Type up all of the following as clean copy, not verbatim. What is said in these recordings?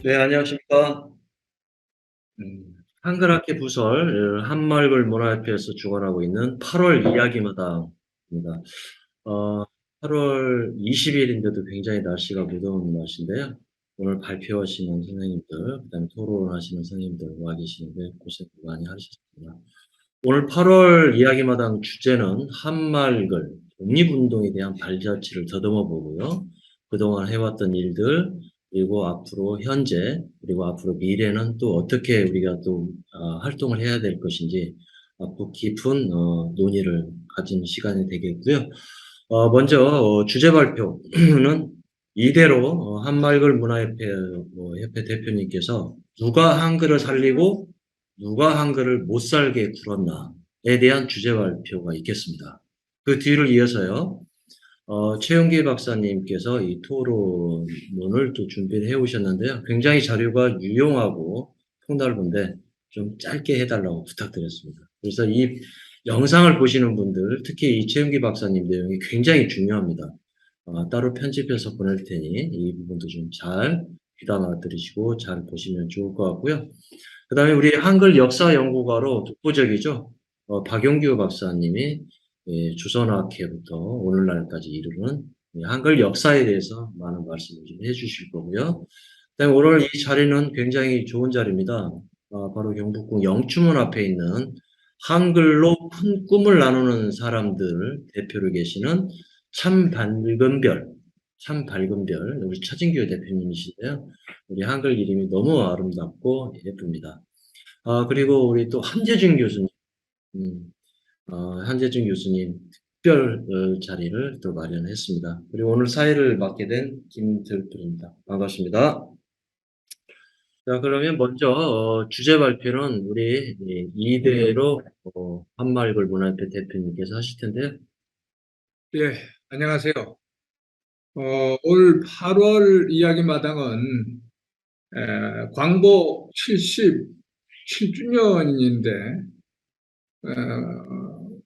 네, 안녕하십니까. 한글학회 부설 한말글 문화협회에서 주관하고 있는 8월 이야기마다입니다. 어, 8월 20일인데도 굉장히 날씨가 무더운 날씨인데요. 오늘 발표하시는 선생님들, 그다음에 토론하시는 선생님들 와 계시는데 고생 많이 하셨습니다. 오늘 8월 이야기마당 주제는 한말글, 독립운동에 대한 발자취를 더듬어 보고요. 그동안 해왔던 일들, 그리고 앞으로 현재, 그리고 앞으로 미래는 또 어떻게 우리가 또 활동을 해야 될 것인지 앞으로 깊은 논의를 가진 시간이 되겠고요. 먼저 주제 발표는 이대로 한말글 문화협회 협회 대표님께서 누가 한글을 살리고 누가 한글을 못 살게 굴었나에 대한 주제 발표가 있겠습니다. 그 뒤를 이어서요. 최영기 박사님께서 이 토론문을 또 준비를 해 오셨는데요. 굉장히 자료가 유용하고 폭넓은데 좀 짧게 해달라고 부탁드렸습니다. 그래서 이 영상을 보시는 분들, 특히 이 최영기 박사님 내용이 굉장히 중요합니다. 따로 편집해서 보낼 테니 이 부분도 좀 잘 귀담아 들으시고 잘 보시면 좋을 것 같고요. 그 다음에 우리 한글 역사 연구가로 독보적이죠. 박용규 박사님이 조선학회부터 오늘날까지 이르는 한글 역사에 대해서 많은 말씀을 좀 해주실 거고요. 그다음에 오늘 이 자리는 굉장히 좋은 자리입니다. 바로 경북궁 영추문 앞에 있는 한글로 큰 꿈을 나누는 사람들 대표로 계시는 참 밝은 별, 참 밝은 별, 우리 차진규 대표님이신데요. 우리 한글 이름이 너무 아름답고 예쁩니다. 그리고 우리 또 한재준 교수님, 음, 한재준 교수님 특별 자리를 또 마련했습니다. 그리고 오늘 사회를 맡게 된 김들풀입니다. 반갑습니다. 자, 그러면 먼저 주제 발표는 우리 이대로 한말글 문화협회 대표님께서 하실 텐데요. 예, 안녕하세요. 올 8월 이야기마당은 광복 77주년인데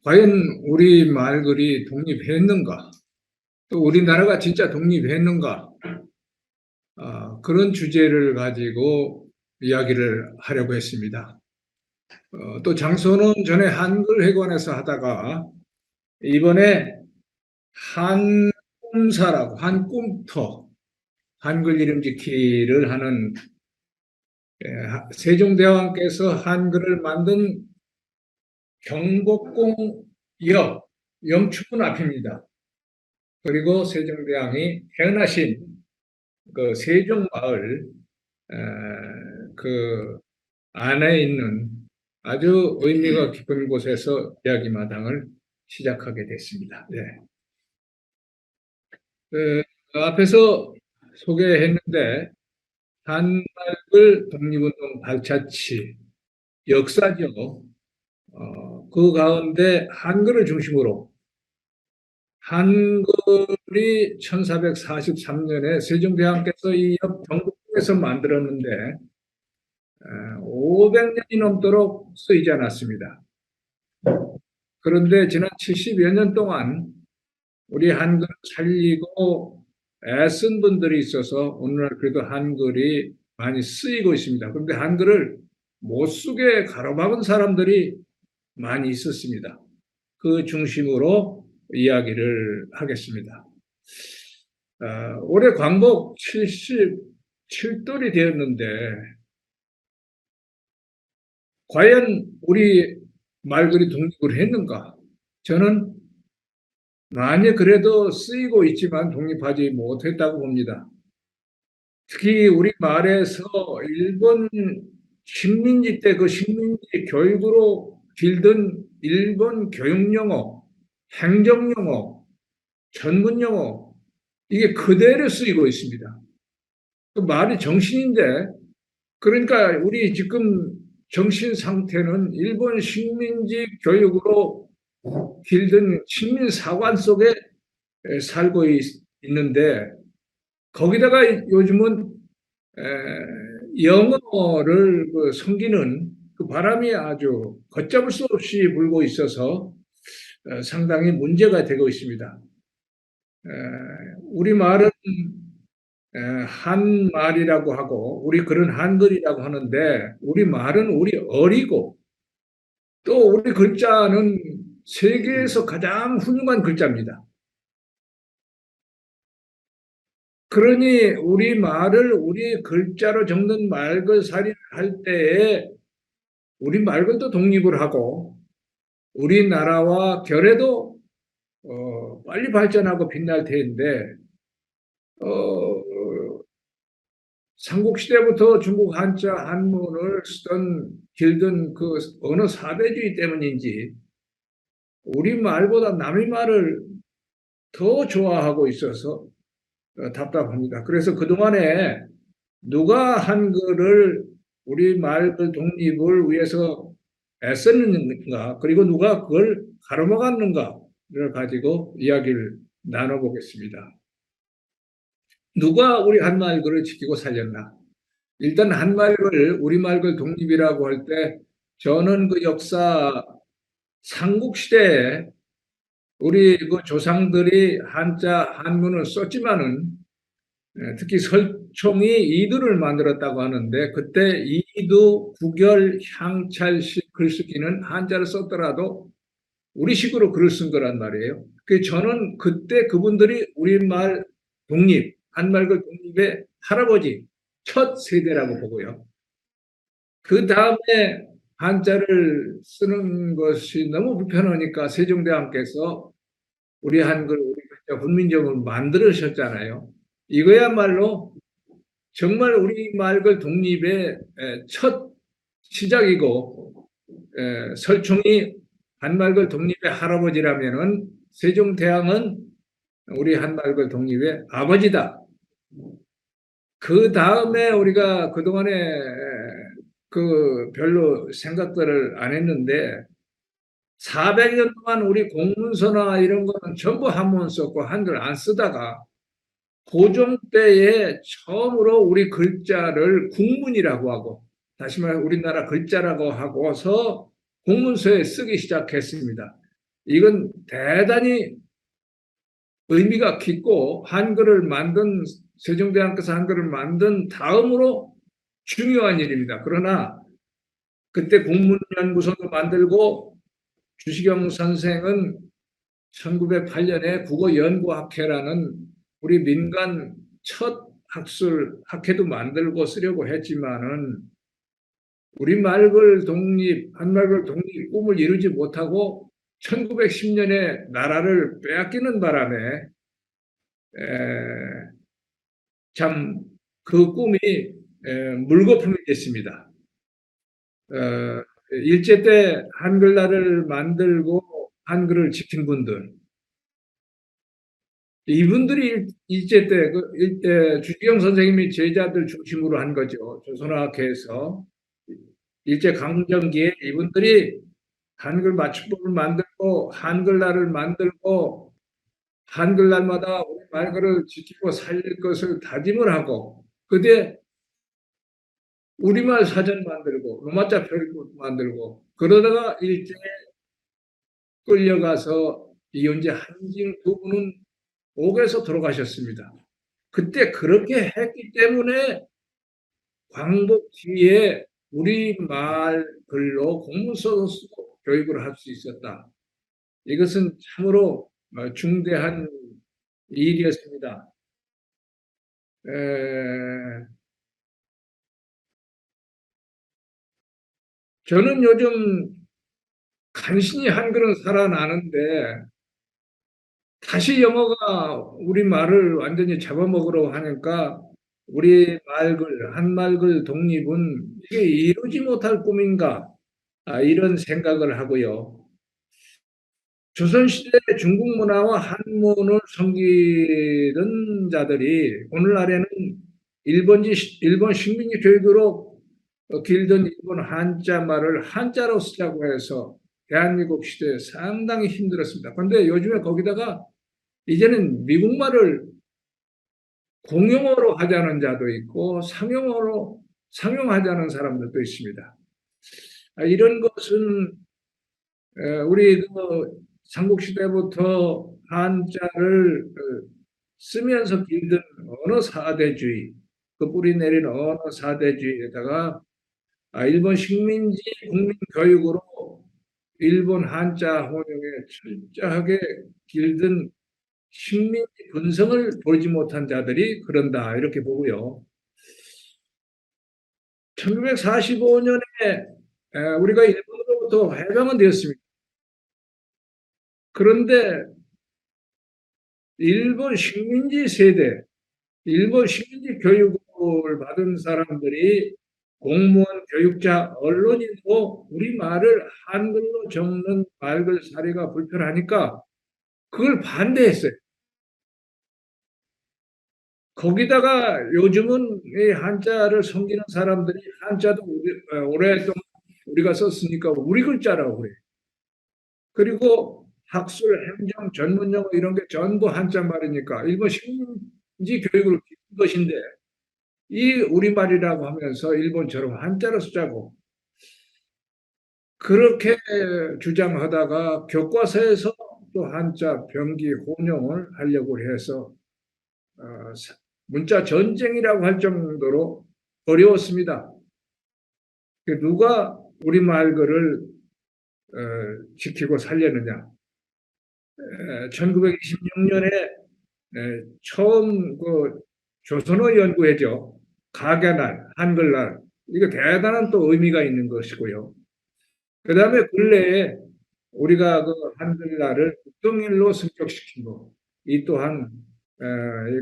과연 우리 말글이 독립했는가? 또 우리나라가 진짜 독립했는가? 그런 주제를 가지고 이야기를 하려고 했습니다. 또 장소는 전에 한글회관에서 하다가 이번에 한꿈사라고 한꿈터 한글 이름 짓기를 하는 세종대왕께서 한글을 만든 경복궁역 영축문 앞입니다. 그리고 세종대왕이 태어나신 그 세종마을 그 안에 있는 아주 의미가 깊은 곳에서 이야기마당을 시작하게 됐습니다. 네. 앞에서 소개했는데 한글 독립운동 발자취 역사죠. 그 가운데 한글을 중심으로 한글이 1443년에 세종대왕께서 이 경복궁에서 만들었는데 500년이 넘도록 쓰이지 않았습니다. 그런데 지난 70여 년 동안 우리 한글을 살리고 애쓴 분들이 있어서 오늘날 그래도 한글이 많이 쓰이고 있습니다. 그런데 한글을 못 쓰게 가로막은 사람들이 많이 있었습니다. 그 중심으로 이야기를 하겠습니다. 올해 광복 77돌이 되었는데 과연 우리 말글이 독립을 했는가? 저는 많이 그래도 쓰이고 있지만 독립하지 못했다고 봅니다. 특히 우리 말에서 일본 식민지 때 그 식민지 교육으로 길든 일본 교육용어, 행정용어, 전문용어 이게 그대로 쓰이고 있습니다. 그 말이 정신인데 그러니까 우리 지금 정신 상태는 일본 식민지 교육으로 길든 식민 사관 속에 살고 있는데 거기다가 요즘은 영어를 섬기는 그 바람이 아주 걷잡을 수 없이 불고 있어서 상당히 문제가 되고 있습니다. 우리 말은 한말이라고 하고 우리 그런 한글이라고 하는데 우리 말은 우리 어리고 또 우리 글자는 세계에서 가장 훌륭한 글자입니다. 그러니 우리 말을 우리 글자로 적는 말글살이를 할 때에 우리 말글도 독립을 하고 우리나라와 결해도 빨리 발전하고 빛날 텐데 삼국시대부터 중국 한자 한문을 쓰던 길든 그 어느 사대주의 때문인지 우리 말보다 남의 말을 더 좋아하고 있어서 답답합니다. 그래서 그동안에 누가 한글을 우리 말글 독립을 위해서 애썼는가 그리고 누가 그걸 가로막았는가를 가지고 이야기를 나눠보겠습니다. 누가 우리 한말글을 지키고 살렸나? 일단 한말글, 우리말글 독립이라고 할 때 저는 그 역사 삼국시대에 우리 그 조상들이 한자 한문을 썼지만은 특히 설총이 이두를 만들었다고 하는데 그때 이두, 구결, 향찰식 글쓰기는 한자를 썼더라도 우리식으로 글을 쓴 거란 말이에요. 그 저는 그때 그분들이 우리말 독립, 한말글 독립의 할아버지 첫 세대라고 보고요. 그 다음에 한자를 쓰는 것이 너무 불편하니까 세종대왕께서 우리 한글, 우리 글자 훈민정음을 만들으셨잖아요. 이거야말로 정말 우리 말글 독립의 첫 시작이고 설총이 한말글 독립의 할아버지라면은 세종대왕은 우리 한말글 독립의 아버지다. 그 다음에 우리가 그동안에 그 별로 생각들을 안 했는데 400년 동안 우리 공문서나 이런 거는 전부 한문 썼고 한글 안 쓰다가 고종 때에 처음으로 우리 글자를 국문이라고 하고 다시 말해 우리나라 글자라고 하고서 공문서에 쓰기 시작했습니다. 이건 대단히 의미가 깊고 한글을 만든 세종대왕께서 한글을 만든 다음으로 중요한 일입니다. 그러나 그때 국문연구소도 만들고 주시경 선생은 1908년에 국어연구학회라는 우리 민간 첫 학술 학회도 만들고 쓰려고 했지만은 우리 말글 독립, 한말글 독립 꿈을 이루지 못하고 1910년에 나라를 빼앗기는 바람에 참 그 꿈이 물거품이 됐습니다. 일제 때 한글날을 만들고 한글을 지킨 분들 이분들이 일제 때 주기영 선생님이 제자들 중심으로 한 거죠. 조선학회에서 일제 강점기에 이분들이 한글 맞춤법을 만들고 한글날을 만들고 한글날마다 우리 말글을 지키고 살릴 것을 다짐을 하고 그때 우리말 사전 만들고 로마자 표기법 만들고 그러다가 일제에 끌려가서 이현재 한진 두 분은 옥에서 돌아가셨습니다. 그때 그렇게 했기 때문에 광복 뒤에 우리말 글로 공문서도 쓰고 교육을 할 수 있었다. 이것은 참으로 중대한 일이었습니다. 저는 요즘 간신히 한글은 살아나는데 다시 영어가 우리 말을 완전히 잡아먹으려고 하니까 우리 말글, 한말글 독립은 이게 이루지 못할 꿈인가 이런 생각을 하고요. 조선시대 중국 문화와 한문을 섬기던 자들이 오늘날에는 일본 식민지 교육으로 길던 일본 한자 말을 한자로 쓰자고 해서 대한민국 시대에 상당히 힘들었습니다. 그런데 요즘에 거기다가 이제는 미국 말을 공용어로 하자는 자도 있고 상용어로 상용하자는 사람들도 있습니다. 이런 것은 우리 그 삼국시대부터 한자를 쓰면서 길든 어느 사대주의, 그 뿌리 내린 어느 사대주의에다가 일본 식민지 국민 교육으로 일본 한자 혼용에 철저하게 길든 식민지 근성을 보지 못한 자들이 그런다 이렇게 보고요. 1945년에 우리가 일본으로부터 해방은 되었습니다. 그런데 일본 식민지 세대, 일본 식민지 교육을 받은 사람들이 공무원, 교육자, 언론인도 우리말을 한글로 적는 말글 사례가 불편하니까 그걸 반대했어요. 거기다가 요즘은 이 한자를 섬기는 사람들이 한자도 오랫동안 우리가 썼으니까 우리 글자라고 그래요. 그리고 학술, 행정, 전문 용어 이런 게 전부 한자 말이니까 일본 식민지 교육을 기른 것인데 이 우리말이라고 하면서 일본처럼 한자로 쓰자고 그렇게 주장하다가 교과서에서 또 한자 병기 혼용을 하려고 해서 문자 전쟁이라고 할 정도로 어려웠습니다. 누가 우리말 글을 지키고 살렸느냐. 1926년에 처음 그 조선어 연구회죠. 가계날, 한글날. 이거 대단한 또 의미가 있는 것이고요. 그 다음에 근래에 우리가 그 한글날을 국동일로 승격시킨 거. 이 또한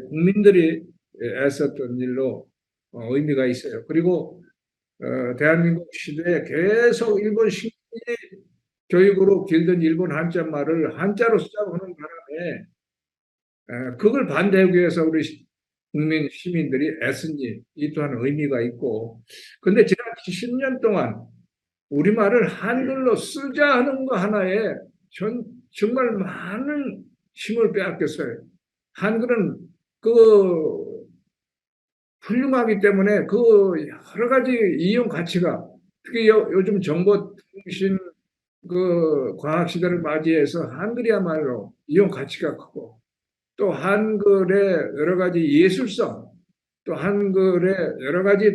국민들이 애썼던 일로 의미가 있어요. 그리고 대한민국 시대에 계속 일본 식민지 교육으로 길든 일본 한자말을 한자로 쓰자고 하는 바람에 그걸 반대하기 위해서 우리 국민 시민들이 애쓴 일, 이 또한 의미가 있고, 근데 지난 70년 동안 우리말을 한글로 쓰자 하는 거 하나에 정말 많은 힘을 빼앗겼어요. 한글은 그 훌륭하기 때문에 그 여러 가지 이용 가치가 특히 요즘 정보통신 그 과학 시대를 맞이해서 한글이야말로 이용 가치가 크고 또 한글의 여러 가지 예술성 또 한글의 여러 가지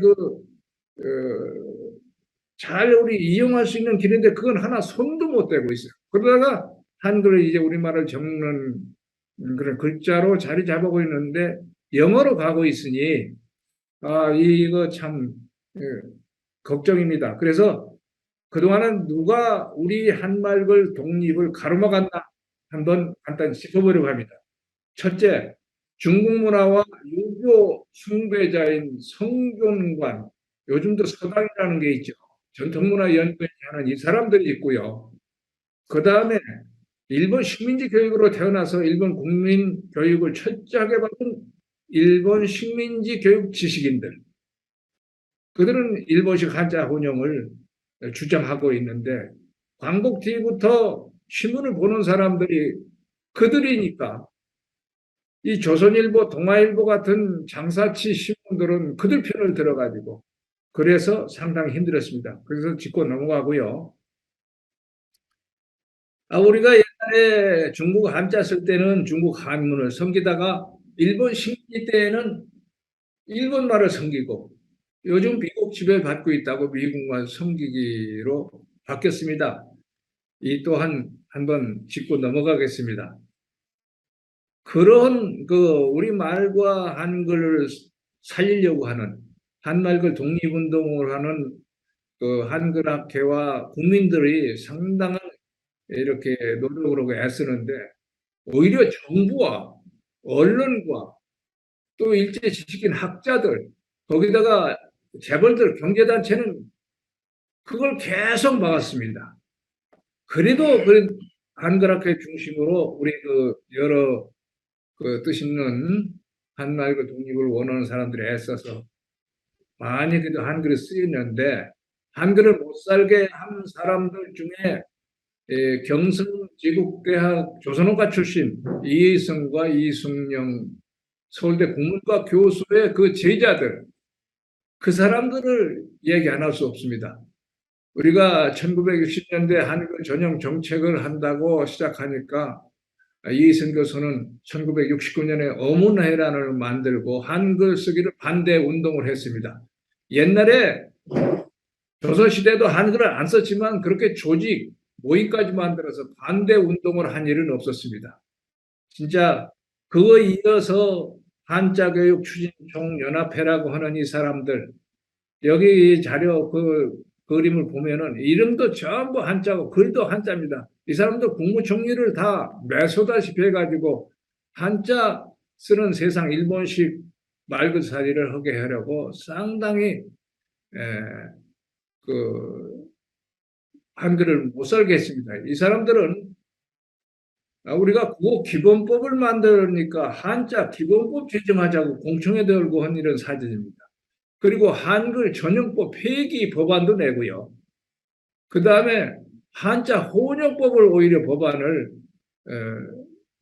잘 우리 이용할 수 있는 길인데 그건 하나 손도 못 대고 있어요. 그러다가 한글을 이제 우리말을 적는 그런 글자로 자리 잡고 있는데 영어로 가고 있으니 이거 참 걱정입니다. 그래서 그동안은 누가 우리 한말글 독립을 가로막았나 한번 간단히 짚어보려고 합니다. 첫째, 중국 문화와 유교 숭배자인 성균관, 요즘도 서당이라는 게 있죠. 전통문화 연구회하는 이 사람들이 있고요. 그 다음에 일본 식민지 교육으로 태어나서 일본 국민 교육을 철저하게 받은 일본 식민지 교육 지식인들. 그들은 일본식 한자 혼용을 주장하고 있는데 광복 뒤부터 신문을 보는 사람들이 그들이니까 이 조선일보, 동아일보 같은 장사치 신문들은 그들 편을 들어가지고 그래서 상당히 힘들었습니다. 그래서 짚고 넘어가고요. 우리가 옛날에 중국 한자 쓸 때는 중국 한문을 섬기다가 일본 식민지 때에는 일본말을 섬기고 요즘 미국 지배받고 있다고 미국만 섬기기로 바뀌었습니다. 이 또한 한번 짚고 넘어가겠습니다. 그런 우리말과 한글을 살리려고 하는 한말글 독립운동을 하는 그 한글학회와 국민들이 상당한 이렇게 노력을 하고 애쓰는데 오히려 정부와 언론과 또 일제 지식인 학자들 거기다가 재벌들 경제단체는 그걸 계속 막았습니다. 그래도 한글학회 중심으로 우리 여러 뜻 있는 한말글 독립을 원하는 사람들이 애써서 많이 그래도 한글이 쓰였는데 한글을 못 살게 한 사람들 중에 경성지국대학 조선어과 출신 이희성과 이승영 서울대 국문과 교수의 그 제자들 그 사람들을 얘기 안 할 수 없습니다. 우리가 1960년대 한글 전형 정책을 한다고 시작하니까 이희승 교수는 1969년에 어문회란을 만들고 한글 쓰기를 반대 운동을 했습니다. 옛날에 조선시대도 한글을 안 썼지만 그렇게 조직, 모임까지 만들어서 반대 운동을 한 일은 없었습니다. 진짜 그거 이어서 한자교육 추진총연합회라고 하는 이 사람들, 여기 자료 그 그림을 보면은 이름도 전부 한자고 글도 한자입니다. 이 사람도 국무총리를 다 매소다시피 해가지고 한자 쓰는 세상 일본식 말글살이를 하게 하려고 상당히 그 한글을 못 살게 했습니다. 이 사람들은 우리가 국어 기본법을 만들니까 한자 기본법 제정하자고 공청회 들고 한 일은 사실입니다. 그리고 한글 전용법 폐기 법안도 내고요. 그 다음에 한자 혼용법을 오히려 법안을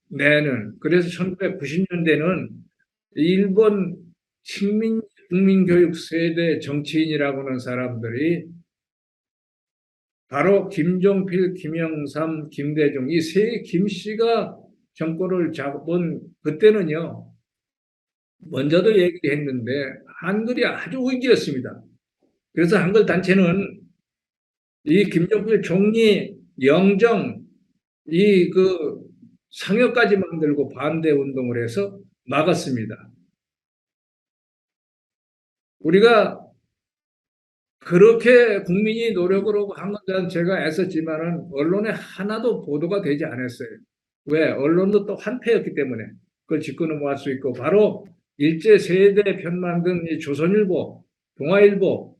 내는, 그래서 1990년대는 일본 식민 국민교육 세대 정치인이라고 하는 사람들이 바로 김종필, 김영삼, 김대중 이 세 김씨가 정권을 잡은 그때는요. 먼저도 얘기했는데 한글이 아주 위기였습니다. 그래서 한글 단체는 이 김종필 총리 영정 이 그 상여까지 만들고 반대 운동을 해서 막았습니다. 우리가 그렇게 국민이 노력을 하고 한글 제가 애썼지만은 언론에 하나도 보도가 되지 않았어요. 왜? 언론도 또 한패였기 때문에 그걸 짚고 넘어갈 수 있고 바로 일제 세대 편 만든 이 조선일보, 동아일보,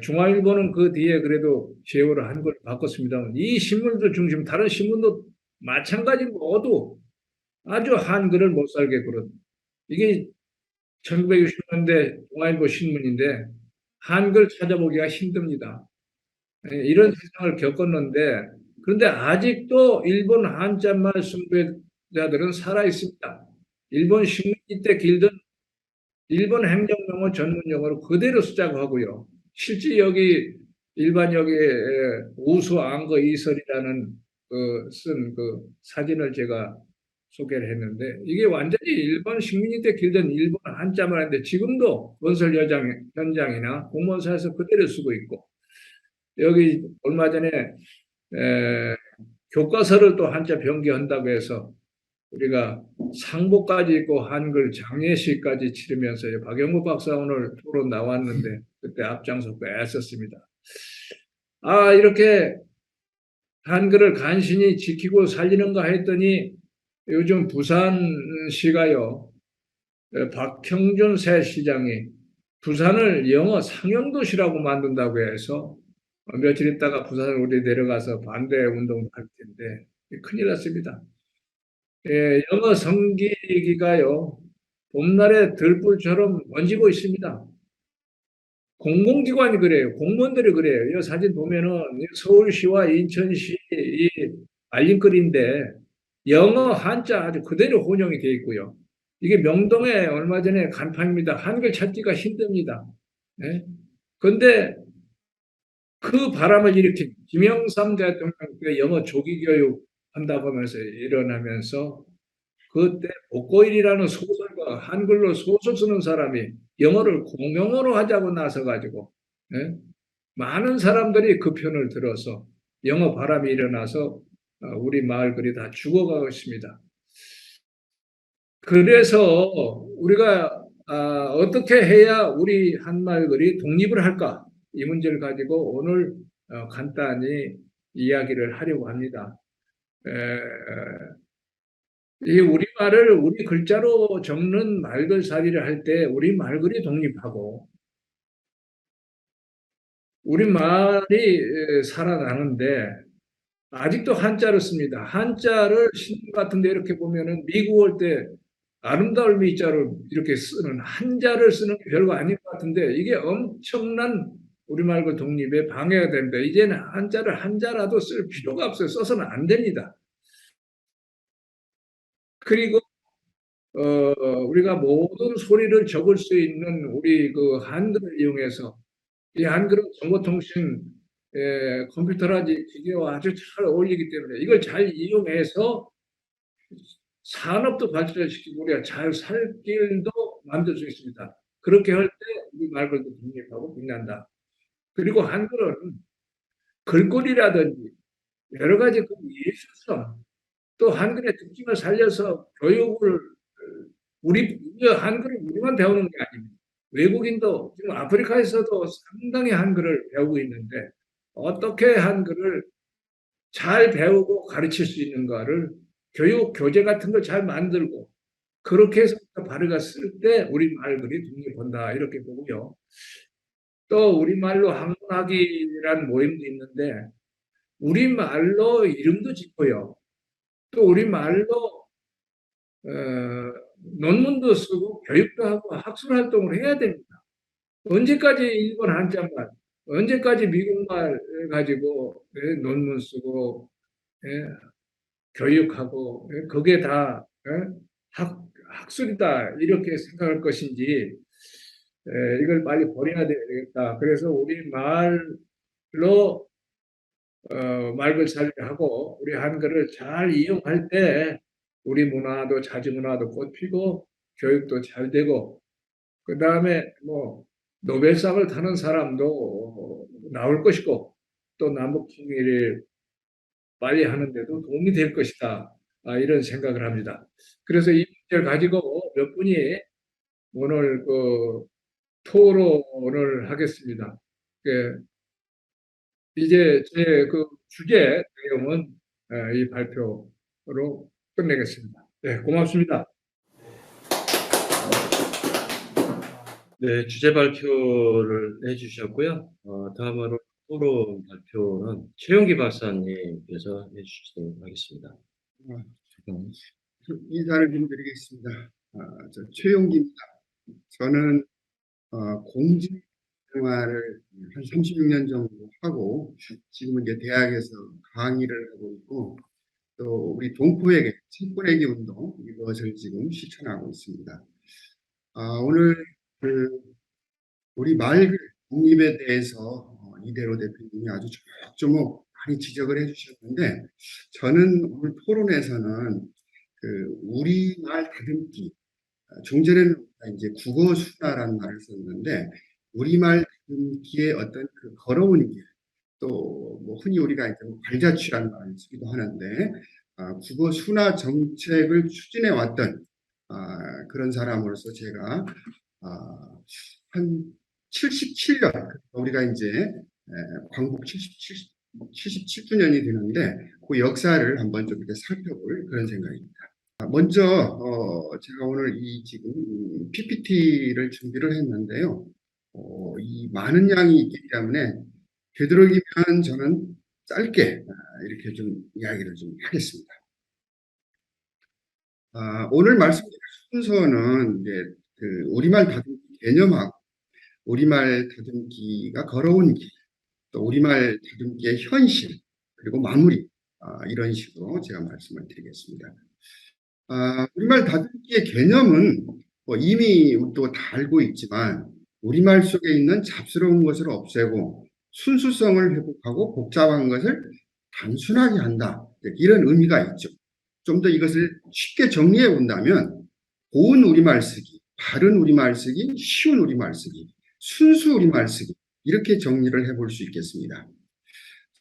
중앙일보는 그 뒤에 그래도 제어를 한걸 바꿨습니다만 이 신문들 중심 다른 신문도 마찬가지 모두 아주 한글을 못 살게 굴었. 이게 1960년대 동아일보 신문인데 한글 찾아보기가 힘듭니다. 이런 세상을 겪었는데 그런데 아직도 일본 한자말 숭배자들은 살아 있습니다. 일본 식민지 때 길든 일본 행정용어 전문용어로 그대로 수작하고요. 실제 여기 일반 여기 우수 안거 이설이라는 쓴 그 사진을 제가 소개를 했는데 이게 완전히 일본 식민지 때 길던 일본 한자말인데 지금도 건설 현장이나 공무원사에서 그대로 쓰고 있고 여기 얼마 전에 교과서를 또 한자 변경한다고 해서 우리가 상복까지 있고 한글 장례식까지 치르면서 박영국 박사 오늘 토론 나왔는데 그때 앞장서고 애썼습니다. 이렇게 한글을 간신히 지키고 살리는가 했더니 요즘 부산시가요. 박형준 새 시장이 부산을 영어 상용도시라고 만든다고 해서 며칠 있다가 부산을 우리 내려가서 반대 운동을 할 텐데 큰일 났습니다. 영어 성기기가요. 봄날의 들불처럼 번지고 있습니다. 공공기관이 그래요. 공무원들이 그래요. 이 사진 보면은 서울시와 인천시 이 알림거리인데 영어 한자 아주 그대로 혼용이 되어 있고요. 이게 명동에 얼마 전에 간판입니다. 한글 찾기가 힘듭니다. 그런데 그 바람을 일으킨 김영삼 대통령 영어 조기 교육 한다고 하면서 일어나면서 그때 복고일이라는 소설가 한글로 소설 쓰는 사람이 영어를 공용어로 하자고 나서가지고 많은 사람들이 그 편을 들어서 영어 바람이 일어나서 우리 마을 글이 다 죽어가고 있습니다. 그래서 우리가 어떻게 해야 우리 한마을 글이 독립을 할까? 이 문제를 가지고 오늘 간단히 이야기를 하려고 합니다. 이 우리말을 우리 글자로 적는 말글살이를 할 때 우리 말글이 독립하고 우리 말이 살아나는데 아직도 한자를 씁니다. 한자를 신문 같은 데 이렇게 보면은 미국 올 때 아름다울 미자를 이렇게 쓰는 한자를 쓰는 게 별거 아닌 것 같은데 이게 엄청난 우리말 그 독립에 방해가 됩니다. 이제는 한자를 한자라도 쓸 필요가 없어요. 써서는 안 됩니다. 그리고 우리가 모든 소리를 적을 수 있는 우리 그 한글을 이용해서 이 한글은 정보통신 컴퓨터라지 기계와 아주 잘 어울리기 때문에 이걸 잘 이용해서 산업도 발전시키고 우리가 잘 살 길도 만들 수 있습니다. 그렇게 할 때 우리 말벌도 독립하고 빛난다. 그리고 한글은 글꼴이라든지 여러 가지 그 예술성, 또 한글의 특징을 살려서 교육을 우리 한글을 우리만 배우는 게 아닙니다. 외국인도 지금 아프리카에서도 상당히 한글을 배우고 있는데 어떻게 한글을 잘 배우고 가르칠 수 있는가를 교육 교재 같은 걸 잘 만들고 그렇게 해서 발휘가 쓸 때 우리 말들이 독립한다 이렇게 보고요. 또 우리말로 학문학이라는 모임도 있는데 우리말로 이름도 짓고요. 또 우리말로 논문도 쓰고 교육도 하고 학술 활동을 해야 됩니다. 언제까지 일본 한자말, 언제까지 미국말 가지고 논문 쓰고 교육하고 그게 다 학술이다 이렇게 생각할 것인지 이걸 빨리 버려야 되겠다. 그래서 우리 말로 말벌살이를 하고 우리 한글을 잘 이용할 때 우리 문화도 자주문화도 꽃피고 교육도 잘 되고 그 다음에 뭐 노벨상을 타는 사람도 나올 것이고 또 남북통일을 빨리 하는데도 도움이 될 것이다. 이런 생각을 합니다. 그래서 이 문제를 가지고 몇 분이 오늘 그 토론을 하겠습니다. 이제 제 그 주제 내용은 이 발표로 끝내겠습니다. 네, 고맙습니다. 네, 주제 발표를 해주셨고요. 다음으로 토론 발표는 최용기 박사님께서 해주시도록 하겠습니다. 인사를 좀 드리겠습니다. 저 최용기입니다. 저는 공직 생활을 한 36년 정도 하고 지금은 이제 대학에서 강의를 하고 있고 또 우리 동포에게 책보내기 운동 이것을 지금 실천하고 있습니다. 오늘 그 우리 말 독립에 대해서 이대로 대표님이 아주 조목조목 많이 지적을 해주셨는데 저는 오늘 토론에서는 그 우리말 다듬기 종전에는 이제 국어 순화라는 말을 썼는데 우리말 다듬기의 어떤 그 걸어온 길 또 뭐 흔히 우리가 이제 발자취라는 말을 쓰기도 하는데 국어 순화 정책을 추진해 왔던 그런 사람으로서 제가 한 77년 우리가 이제 광복 77주년이 되는데 그 역사를 한번 좀 이렇게 살펴볼 그런 생각입니다. 먼저 제가 오늘 이 지금 PPT를 준비를 했는데요. 이 많은 양이 있기 때문에 되도록이면 저는 짧게 이렇게 좀 이야기를 좀 하겠습니다. 오늘 말씀드릴 순서는 이제 그 우리말 다듬기 개념하고 우리말 다듬기가 걸어온 길, 또 우리말 다듬기의 현실, 그리고 마무리 이런 식으로 제가 말씀을 드리겠습니다. 우리말 다듬기의 개념은 뭐 이미 또 다 알고 있지만 우리말 속에 있는 잡스러운 것을 없애고 순수성을 회복하고 복잡한 것을 단순하게 한다. 이런 의미가 있죠. 좀 더 이것을 쉽게 정리해 본다면 고운 우리말 쓰기, 바른 우리말 쓰기, 쉬운 우리말 쓰기, 순수 우리말 쓰기 이렇게 정리를 해볼 수 있겠습니다.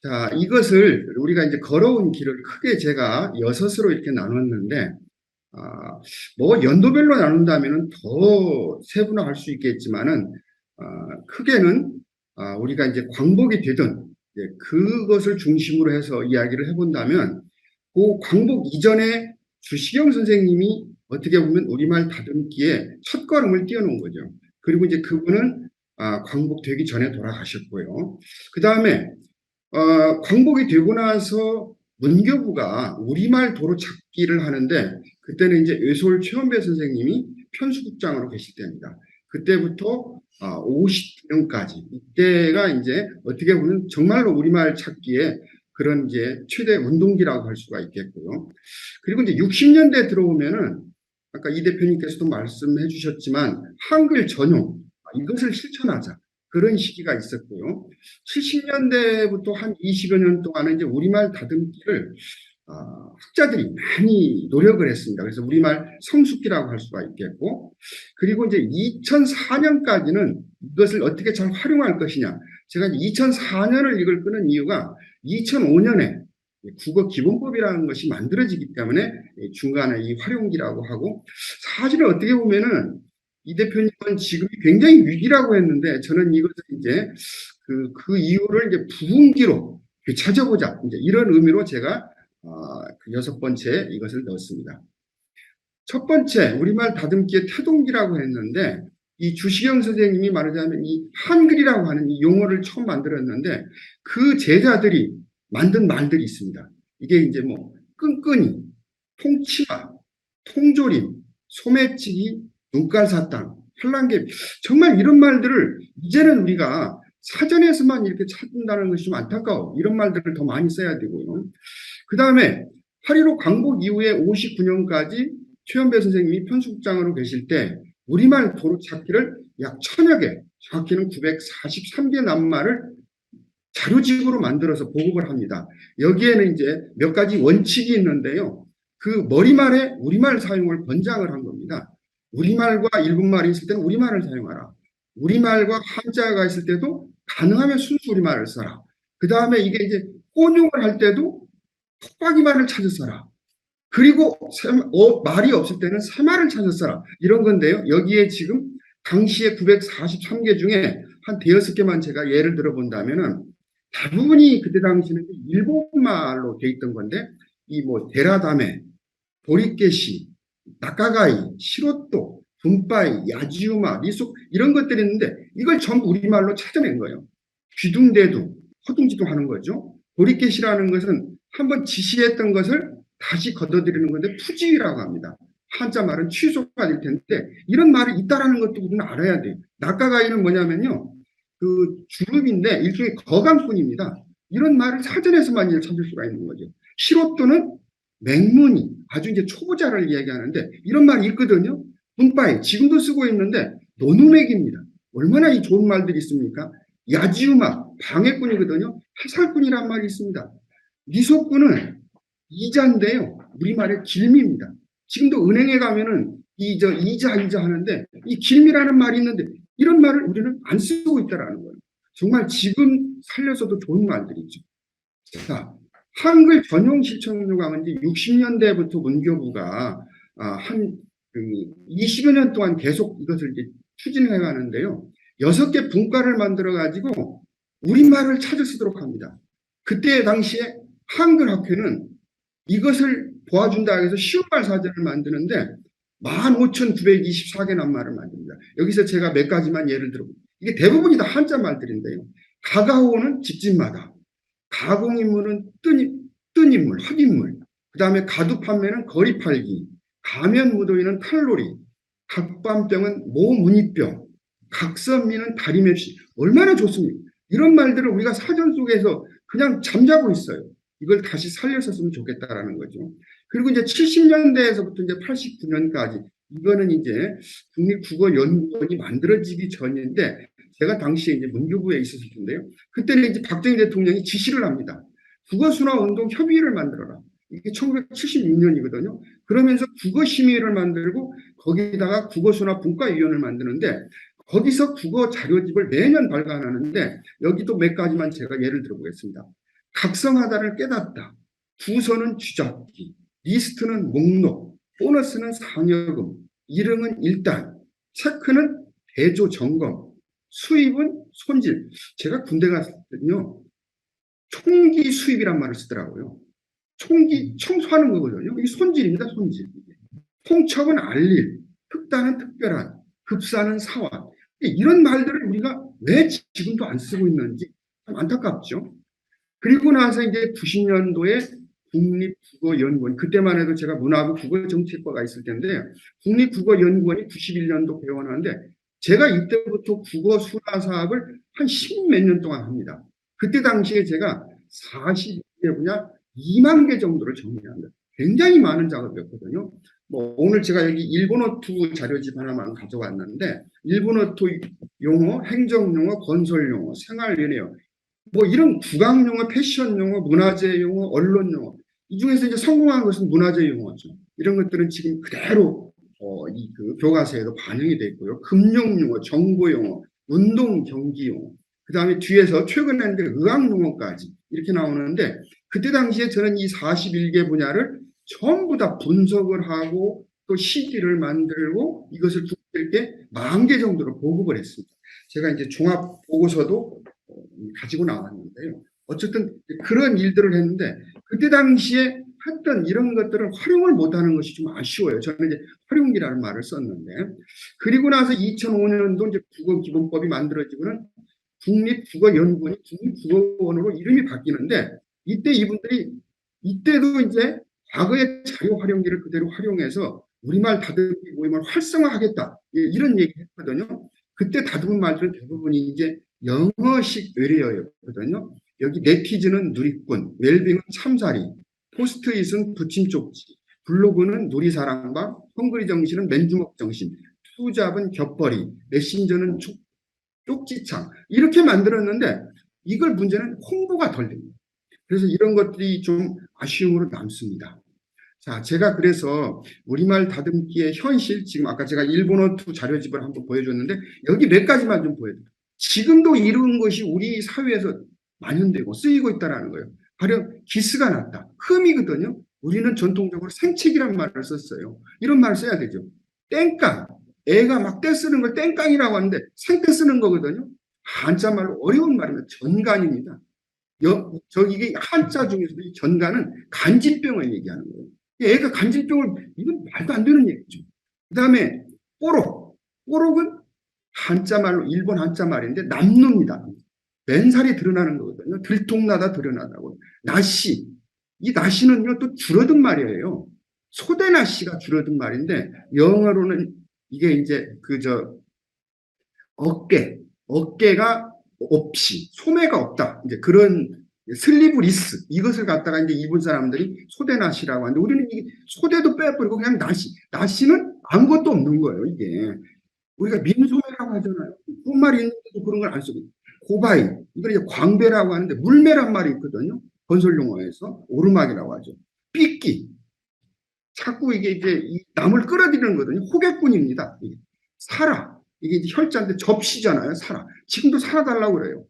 자, 이것을 우리가 이제 걸어온 길을 크게 제가 6으로 이렇게 나눴는데 뭐 연도별로 나눈다면 더 세분화할 수 있겠지만은 크게는 우리가 이제 광복이 되든 그것을 중심으로 해서 이야기를 해본다면 그 광복 이전에 주시경 선생님이 어떻게 보면 우리말 다듬기에 첫걸음을 띄워놓은 거죠. 그리고 이제 그분은 광복되기 전에 돌아가셨고요. 그 다음에 광복이 되고 나서 문교부가 우리말 도로 찾기를 하는데 그때는 이제 외솔 최원배 선생님이 편수국장으로 계실 때입니다. 그때부터 50년까지 이때가 이제 어떻게 보면 정말로 우리말 찾기에 그런 이제 최대 운동기라고 할 수가 있겠고요. 그리고 이제 60년대 들어오면은 아까 이 대표님께서도 말씀해 주셨지만 한글 전용 이것을 실천하자. 그런 시기가 있었고요. 70년대부터 한 20여 년 동안은 이제 우리말 다듬기를 학자들이 많이 노력을 했습니다. 그래서 우리말 성숙기라고 할 수가 있겠고, 그리고 이제 2004년까지는 이것을 어떻게 잘 활용할 것이냐. 제가 2004년을 이걸 끄는 이유가 2005년에 국어 기본법이라는 것이 만들어지기 때문에 중간에 이 활용기라고 하고, 사실은 어떻게 보면은 이 대표님은 지금이 굉장히 위기라고 했는데, 저는 이것을 이제 그 이유를 이제 부흥기로 찾아보자. 이제 이런 의미로 제가 그 6번째 이것을 넣었습니다. 첫 번째, 우리말 다듬기의 태동기라고 했는데, 이 주시경 선생님이 말하자면 이 한글이라고 하는 이 용어를 처음 만들었는데, 그 제자들이 만든 말들이 있습니다. 이게 이제 뭐, 끈끈이, 통치마, 통조림, 소매치기, 눈깔사탕, 팔랑개, 정말 이런 말들을 이제는 우리가 사전에서만 이렇게 찾는다는 것이 좀 안타까워. 이런 말들을 더 많이 써야 되고요. 그 다음에 8.15 광복 이후에 59년까지 최연배 선생님이 편집국장으로 계실 때 우리말 도로 찾기를 약 1000여 개, 정확히는 943개 낱말을 자료집으로 만들어서 보급을 합니다. 여기에는 이제 몇 가지 원칙이 있는데요. 그 머리말에 우리말 사용을 권장을 한 겁니다. 우리말과 일본말이 있을 때는 우리말을 사용하라. 우리말과 한자가 있을 때도 가능하면 순수 우리말을 써라. 그 다음에 이게 이제 혼용을 할 때도 톡박이말을 찾아 써라. 그리고 말이 없을 때는 새말을 찾아 써라. 이런 건데요. 여기에 지금 당시에 943개 중에 한 5개만 제가 예를 들어본다면은 대부분이 그때 당시에는 일본말로 돼 있던 건데, 이 뭐 데라다메, 보리깨시, 나카가이, 시로또, 분빠이, 야지우마, 리속 이런 것들이 있는데 이걸 전부 우리말로 찾아낸 거예요. 귀둥대둥, 허둥지둥 하는 거죠. 보리깨시라는 것은 한번 지시했던 것을 다시 걷어들이는 건데 푸지위라고 합니다. 한자 말은 취소가 될 텐데 이런 말이 있다라는 것도 우리는 알아야 돼요. 나카가이는 뭐냐면요. 그 주름인데 일종의 거강꾼입니다. 이런 말을 사전에서만 찾을 수가 있는 거죠. 시로또는 맹문이 아주 이제 초보자를 이야기하는데 이런 말이 있거든요. 분빠이 지금도 쓰고 있는데 노누맥입니다. 얼마나 이 좋은 말들이 있습니까? 야지우마 방해꾼이거든요. 해살꾼이란 말이 있습니다. 미소꾼은 이자인데요. 우리말의 길미입니다. 지금도 은행에 가면은 이자 하는데 이 길미라는 말이 있는데 이런 말을 우리는 안 쓰고 있다라는 거예요. 정말 지금 살려서도 좋은 말들이죠. 자, 한글 전용 실천 요강은 이제 60년대부터 문교부가 한 20여 년 동안 계속 이것을 이제 추진해 가는데요. 6개 분과를 만들어 가지고 우리말을 찾아 쓰도록 합니다. 그때 당시에 한글 학회는 이것을 도와준다 해서 쉬운 말 사전을 만드는데 15,924개 낱말을 만듭니다. 여기서 제가 몇 가지만 예를 들어볼게요. 이게 대부분이 다 한자 말들인데요. 가가오는 집집마다, 가공인물은 뜬 인물, 헛인물, 그 다음에 가두 판매는 거리 팔기, 가면 무도인은 칼로리, 각반병은 모문이병, 각선미는 다리맵시. 얼마나 좋습니까? 이런 말들을 우리가 사전 속에서 그냥 잠자고 있어요. 이걸 다시 살려서 쓰면 좋겠다라는 거죠. 그리고 이제 70년대에서부터 이제 89년까지 이거는 이제 국립국어연구원이 만들어지기 전인데 제가 당시에 이제 문교부에 있었을 텐데요. 그때는 이제 박정희 대통령이 지시를 합니다. 국어순화운동 협의회를 만들어라. 이게 1976년이거든요. 그러면서 국어심의회를 만들고 거기다가 국어순화 분과위원회를 만드는데 거기서 국어 자료집을 매년 발간하는데 여기도 몇 가지만 제가 예를 들어보겠습니다. 각성하다를 깨닫다. 주소는 쥐잡기. 리스트는 목록. 보너스는 상여금. 일응은 일단. 체크는 대조 점검. 수입은 손질. 제가 군대 갔을 때는요. 총기 수입이란 말을 쓰더라고요. 총기 청소하는 거거든요. 이게 손질입니다. 손질. 통첩은 알릴. 특단은 특별한. 급사는 사원. 이런 말들을 우리가 왜 지금도 안 쓰고 있는지 참 안타깝죠. 그리고 나서 이제 90년도에 국립국어연구원, 그때만 해도 제가 문화부 국어정책과가 있을 텐데 국립국어연구원이 91년도 개원하는데 제가 이때부터 국어순화 사업을 한 10몇 년 동안 합니다. 그때 당시에 제가 40개 분야 2만 개 정도를 정리합니다. 굉장히 많은 작업이었거든요. 뭐 오늘 제가 여기 일본어2 자료집 하나만 가져왔는데 일본어2 용어, 행정용어, 건설용어, 생활연예어 뭐 이런 국악용어, 패션용어, 문화재용어, 언론용어 이 중에서 이제 성공한 것은 문화재 용어죠. 이런 것들은 지금 그대로 이 그 교과서에도 반영이 돼 있고요. 금융 용어, 정보 용어, 운동 경기 용어, 그 다음에 뒤에서 최근에 이제 의학 용어까지 이렇게 나오는데 그때 당시에 저는 이 41개 분야를 전부 다 분석을 하고 또 CD를 만들고 이것을 국민들께 10,000개 정도로 보급을 했습니다. 제가 이제 종합 보고서도 가지고 나왔는데요. 어쨌든 그런 일들을 했는데 그때 당시에 했던 이런 것들을 활용을 못하는 것이 좀 아쉬워요. 저는 이제 활용기라는 말을 썼는데 그리고 나서 2005년도 이제 국어기본법이 만들어지고는 국립국어연구원이 국립국어원으로 이름이 바뀌는데 이때 이분들이 이때도 이제 과거의 자료 활용기를 그대로 활용해서 우리말 다듬기 모임을 활성화하겠다 이런 얘기 했거든요. 그때 다듬은 말들은 대부분이 이제 영어식 외래어였거든요. 여기 네티즌은 누리꾼, 웰빙은 참사리, 포스트잇은 부침 쪽지, 블로그는 누리사랑방, 헝그리 정신은 맨주먹 정신, 투잡은 겹벌이, 메신저는 쪽지창 이렇게 만들었는데 이걸 문제는 홍보가 덜 됩니다. 그래서 이런 것들이 좀 아쉬움으로 남습니다. 자, 제가 그래서 우리말 다듬기의 현실, 지금 아까 제가 일본어2 자료집을 한번 보여줬는데 여기 몇 가지만 좀 보여드릴게요. 지금도 이런 것이 우리 사회에서 만연되고 쓰이고 있다는 거예요. 가령 기스가 났다. 흠이거든요. 우리는 전통적으로 생채기란 말을 썼어요. 이런 말을 써야 되죠. 땡깡. 애가 막 떼쓰는 걸 땡깡이라고 하는데 생떼 쓰는 거거든요. 한자 말로 어려운 말이면 전간입니다. 이게 한자 중에서도 이 전간은 간질병을 얘기하는 거예요. 애가 간질병을, 이건 말도 안 되는 얘기죠. 그 다음에 뽀록. 뽀록은 한자 말로, 일본 한자 말인데 남루입니다. 맨살이 드러나는 거거든요. 들통나다 드러나다고. 나시. 이 나시는요, 또 줄어든 말이에요. 소대나시가 줄어든 말인데, 영어로는 이게 이제 어깨가 없이, 소매가 없다. 이제 그런 슬리브리스. 이것을 갖다가 이제 일본 사람들이 소대나시라고 하는데, 우리는 이 소대도 빼버리고 그냥 나시. 나시는 아무것도 없는 거예요, 이게. 우리가 민소매라고 하잖아요. 그런 말이 있는데도 그런 걸 안 쓰고. 고바이, 이걸 이제 광배라고 하는데 물매란 말이 있거든요. 건설 용어에서 오르막이라고 하죠. 삐끼, 자꾸 이게 이제 남을 끌어들이는 거거든요. 호객꾼입니다. 사라, 이게 이제 혈자인데 접시잖아요. 사라. 지금도 사라달라고 그래요.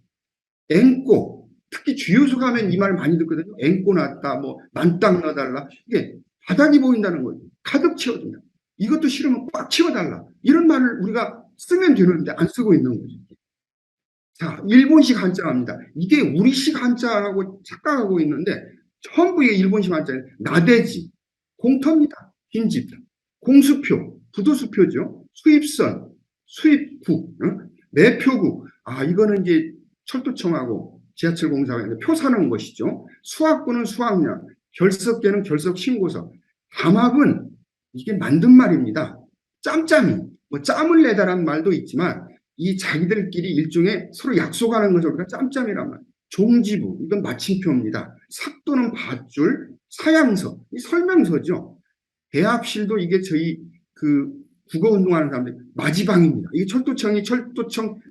앵꼬, 특히 주유소 가면 이 말 많이 듣거든요. 앵꼬 났다, 뭐 만땅 넣어달라. 이게 바닥이 보인다는 거죠. 가득 채워준다. 이것도 싫으면 꽉 채워달라. 이런 말을 우리가 쓰면 되는데 안 쓰고 있는 거죠. 자, 일본식 한자입니다. 이게 우리식 한자라고 착각하고 있는데 전부 이게 일본식 한자예요. 나대지, 공터입니다. 흰집, 공수표, 부도수표죠. 수입선, 수입국, 매표국. 아, 이거는 이제 철도청하고 지하철 공사가 표 사는 것이죠. 수학구는 수학량, 결석계는 결석 신고서, 담합은 이게 만든 말입니다. 짬짬이, 뭐 짬을 내다라는 말도 있지만 이 자기들끼리 일종의 서로 약속하는 것을 우리가 짬짬이란 말. 종지부, 이건 마침표입니다. 삭도는 밧줄, 사양서, 이 설명서죠. 대합실도 이게 저희 그 국어 운동하는 사람들 마지방입니다. 이게 철도청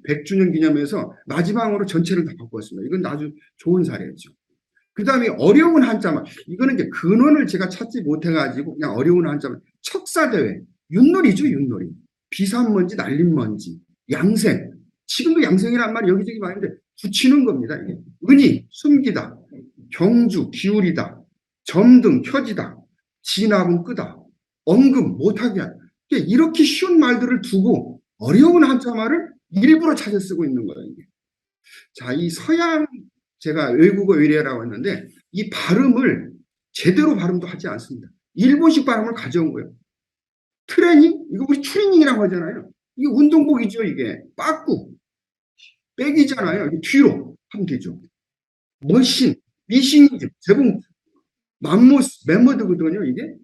100주년 기념해서 마지방으로 전체를 다 바꿨습니다. 이건 아주 좋은 사례죠. 그 다음에 어려운 한자만, 이거는 이제 근원을 제가 찾지 못해가지고 그냥 어려운 한자만, 척사대회, 윷놀이죠, 윷놀이. 비산먼지, 날림먼지, 양생. 지금도 양생이란 말이 여기저기 많은데 붙이는 겁니다. 이게. 은이, 숨기다, 경주, 기울이다, 점등, 켜지다, 진압은 끄다, 언금, 못하게 하다. 이렇게 쉬운 말들을 두고 어려운 한자말을 일부러 찾아 쓰고 있는 거예요. 이게. 자, 이 서양, 제가 외국어 의뢰라고 했는데 이 발음을 제대로 발음도 하지 않습니다. 일본식 발음을 가져온 거예요. 트레이닝? 이거 우리 추리닝이라고 하잖아요. 이게 운동복이죠, 이게. 빠꾸. 백이잖아요. 이게 뒤로 하면 되죠. 머신, 미싱이즘, 재봉, 맘모스, 메머드거든요, 이게.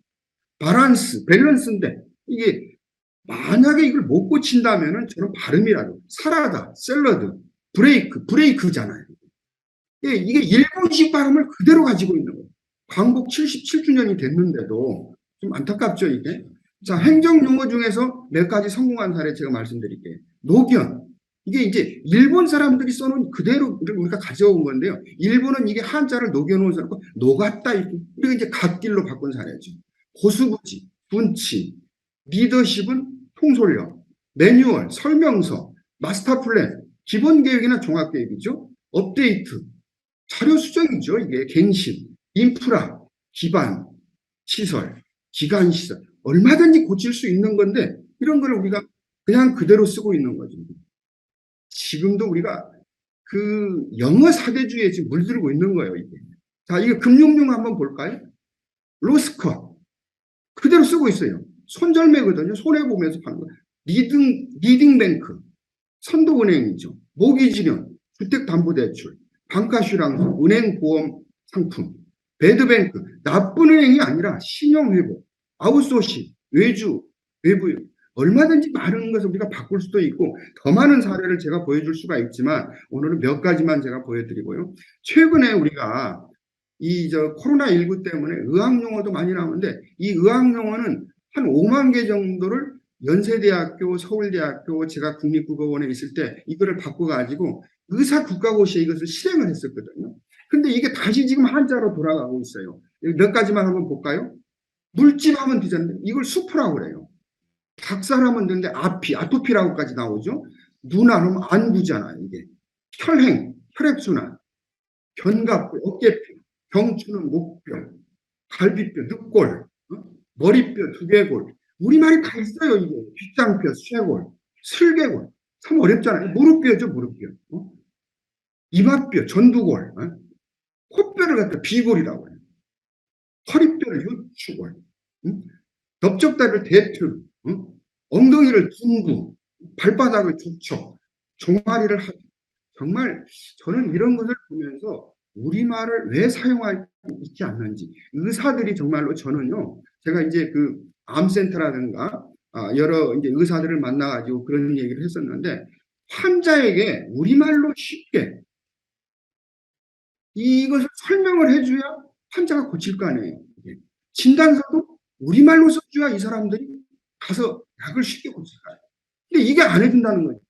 바란스, 밸런스인데 이게 만약에 이걸 못 고친다면은 저는 발음이라도 사라다, 샐러드, 브레이크잖아요. 이게 일본식 발음을 그대로 가지고 있는 거예요. 광복 77주년이 됐는데도 좀 안타깝죠, 이게. 자, 행정 용어 중에서 몇 가지 성공한 사례 제가 말씀드릴게요. 노견. 이게 이제 일본 사람들이 써놓은 그대로 우리가 가져온 건데요. 일본은 이게 한자를 녹여놓은 사람고 녹았다. 우리가 이제 갓길로 바꾼 사례죠. 고수부지, 분치, 리더십은 통솔력, 매뉴얼, 설명서, 마스터 플랜, 기본 계획이나 종합 계획이죠. 업데이트, 자료 수정이죠. 이게 갱신, 인프라, 기반, 시설, 기간 시설. 얼마든지 고칠 수 있는 건데 이런 걸 우리가 그냥 그대로 쓰고 있는 거죠. 지금도 우리가 그 영어 사대주의에 지금 물들고 있는 거예요, 이게. 자, 이거 금융용 한번 볼까요? 로스컷. 그대로 쓰고 있어요. 손절매거든요. 손해보면서 파는 거. 리딩뱅크. 선도은행이죠. 모기지원, 주택담보대출, 방카슈랑스, 은행보험 상품, 배드뱅크. 나쁜 은행이 아니라 신용회복, 아웃소싱, 외주, 외부. 얼마든지 많은 것을 우리가 바꿀 수도 있고 더 많은 사례를 제가 보여줄 수가 있지만 오늘은 몇 가지만 제가 보여드리고요. 최근에 우리가 이 코로나19 때문에 의학용어도 많이 나오는데 이 의학용어는 한 5만 개 정도를 연세대학교, 서울대학교, 제가 국립국어원에 있을 때 이거를 바꿔가지고 의사국가고시에 이것을 실행을 했었거든요. 근데 이게 다시 지금 한자로 돌아가고 있어요. 몇 가지만 한번 볼까요? 물집 하면 되잖아요. 이걸 수프라고 그래요. 닭살하면 되는데 아토피라고까지 나오죠. 눈하면 안구잖아요. 이게 혈행, 혈액순환, 견갑부, 어깨뼈, 경추는 목뼈, 갈비뼈, 늑골, 머리뼈, 두개골. 우리말이 다 있어요. 이게 뒷장뼈, 쇄골, 슬개골. 참 어렵잖아요. 무릎뼈죠, 무릎뼈. 이마뼈, 전두골, 코뼈를 갖다 비골이라고 해요. 허리뼈를 유추골, 넓적다리를 대퇴, 엉덩이를 둔부, 발바닥을 죽척, 종아리를 하기. 정말 저는 이런 것을 보면서 우리말을 왜 사용하고 있지 않는지 의사들이 정말로 저는요 제가 이제 그 암센터라든가 여러 이제 의사들을 만나가지고 그런 얘기를 했었는데 환자에게 우리말로 쉽게 이것을 설명을 해줘야 환자가 고칠 거 아니에요. 진단서도 우리말로 써줘야 이 사람들이 가서 약을 쉽게 고칠 거예요. 근데 이게 안 해준다는 거죠.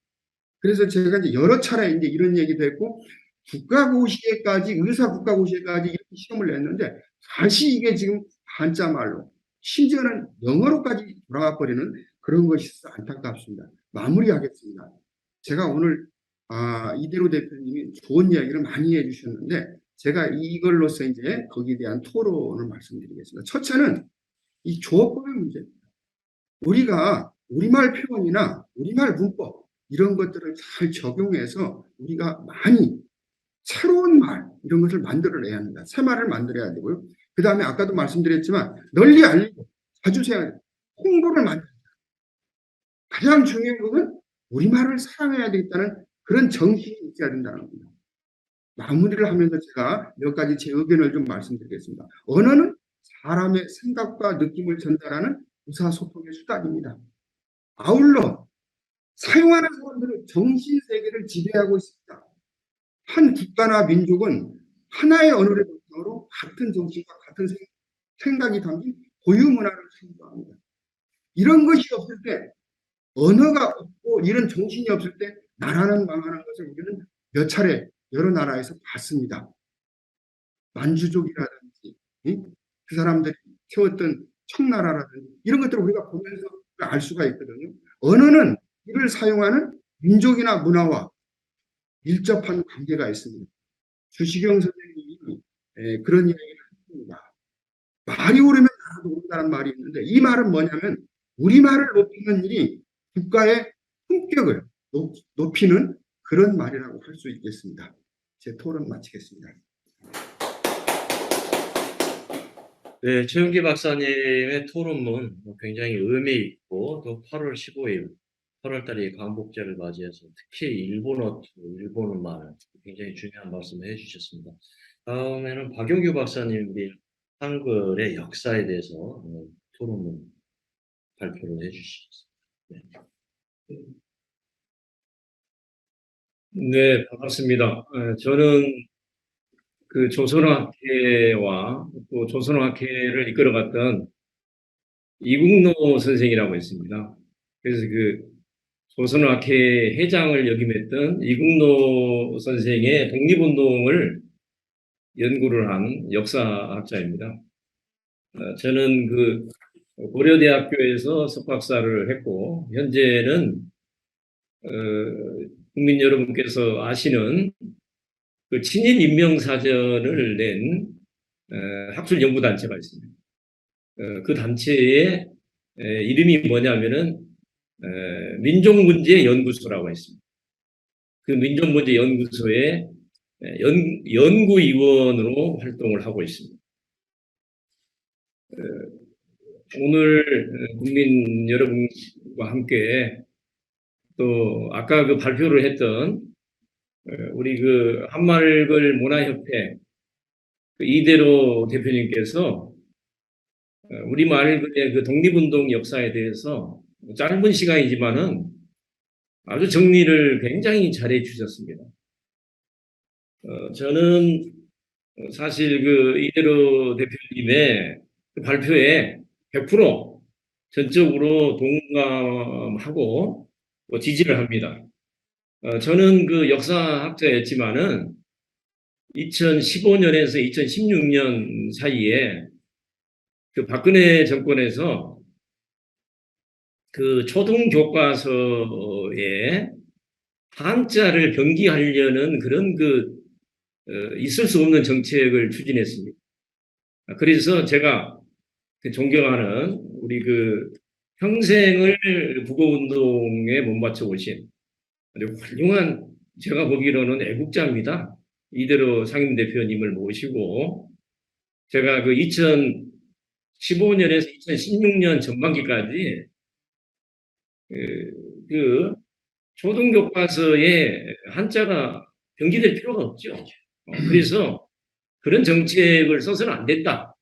그래서 제가 이제 여러 차례 이제 이런 얘기도 했고 국가고시에까지 의사 국가고시에까지 이렇게 시험을 냈는데 다시 이게 지금 한자말로 심지어는 영어로까지 돌아가 버리는 그런 것이 있어서 안타깝습니다. 마무리하겠습니다. 제가 오늘 이대로 대표님이 좋은 이야기를 많이 해주셨는데 제가 이걸로서 이제 거기에 대한 토론을 말씀드리겠습니다. 첫째는 이 조어법의 문제입니다. 우리가 우리말 표현이나 우리말 문법 이런 것들을 잘 적용해서 우리가 많이 새로운 말 이런 것을 만들어내야 합니다. 새 말을 만들어야 되고요. 그 다음에 아까도 말씀드렸지만 널리 알리고 자주 해야 돼요. 홍보를 만들어야 돼요. 가장 중요한 것은 우리말을 사랑해야 되겠다는 그런 정신이 있어야 된다는 겁니다. 마무리를 하면서 제가 몇 가지 제 의견을 좀 말씀드리겠습니다. 언어는 사람의 생각과 느낌을 전달하는 의사소통의 수단입니다. 아울러 사용하는 사람들은 정신세계를 지배하고 있습니다. 한 국가나 민족은 하나의 언어를 바탕으로 같은 정신과 같은 생각이 담긴 고유 문화를 창조합니다. 이런 것이 없을 때 언어가 없고 이런 정신이 없을 때 나라는 망하는 것을 우리는 몇 차례 여러 나라에서 봤습니다. 만주족이라든지 그 사람들이 세웠던 청나라라든지 이런 것들을 우리가 보면서 알 수가 있거든요. 언어는 이를 사용하는 민족이나 문화와 밀접한 관계가 있습니다. 주시경 선생님이 그런 이야기를 했습니다. 말이 오르면 나라도 오른다는 말이 있는데 이 말은 뭐냐면 우리말을 높이는 일이 국가의 품격을 높이는 그런 말이라고 할 수 있겠습니다. 제 토론 마치겠습니다. 네, 최윤기 박사님의 토론문 굉장히 의미 있고 또 8월 15일 8월달에 광복절을 맞이해서 특히 일본어 말 굉장히 중요한 말씀을 해주셨습니다. 다음에는 박용규 박사님 우리 한글의 역사에 대해서 토론문 발표를 해주시겠습니다. 네, 반갑습니다. 저는 그 조선어학회와 또 조선어학회를 이끌어갔던 이국노 선생이라고 있습니다. 그래서 그 조선학회 회장을 역임했던 이국노 선생의 독립운동을 연구를 한 역사학자입니다. 저는 그 고려대학교에서 석박사를 했고, 현재는 국민 여러분께서 아시는 그 친일 인명사전을 낸 학술연구단체가 있습니다. 그 단체의 이름이 뭐냐면은 민족문제연구소라고 했습니다. 그 민족문제연구소의 연구위원으로 활동을 하고 있습니다. 오늘 국민 여러분과 함께 또 아까 그 발표를 했던 우리 그 한말글 문화협회 그 이대로 대표님께서 우리말글의 그 독립운동 역사에 대해서 짧은 시간이지만은 아주 정리를 굉장히 잘해 주셨습니다. 저는 사실 그 이대로 대표님의 그 발표에 100% 전적으로 동감하고 또 지지를 합니다. 저는 그 역사학자였지만은 2015년에서 2016년 사이에 그 박근혜 정권에서 그 초등 교과서에 한자를 병기하려는 그런 그 있을 수 없는 정책을 추진했습니다. 그래서 제가 그 존경하는 우리 그 평생을 국어운동에 몸바쳐 오신 아주 훌륭한 제가 보기로는 애국자입니다. 이대로 상임대표님을 모시고 제가 그 2015년에서 2016년 전반기까지 그 초등교과서에 한자가 병기될 필요가 없죠. 그래서 그런 정책을 써서는 안 된다.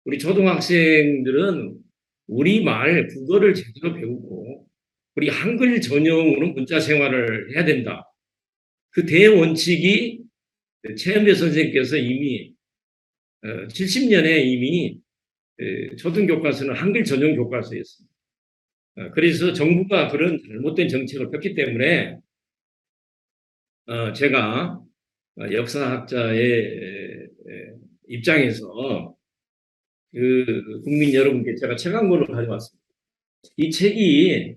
우리 초등학생들은 우리말 국어를 제대로 배우고 우리 한글 전용으로 문자 생활을 해야 된다. 그 대원칙이 최현배 선생님께서 이미 70년에 이미 초등교과서는 한글 전용 교과서였습니다. 그래서 정부가 그런 잘못된 정책을 폈기 때문에 제가 역사학자의 입장에서 그 국민 여러분께 제가 책 한 권을 가져왔습니다. 이 책이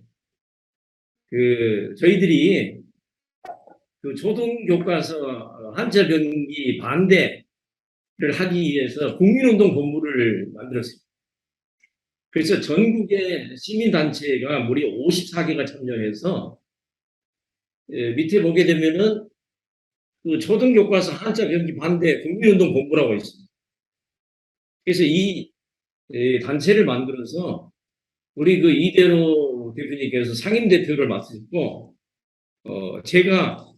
그 저희들이 그 초등교과서 한자 병기 반대를 하기 위해서 국민운동 본부를 만들었습니다. 그래서 전국의 시민단체가 무려 54개가 참여해서 밑에 보게 되면은 그 초등교과서 한자 병기 반대 국민운동 본부라고 있습니다. 그래서 이 단체를 만들어서 우리 그 이대로 대표님께서 상임대표를 맡으셨고 제가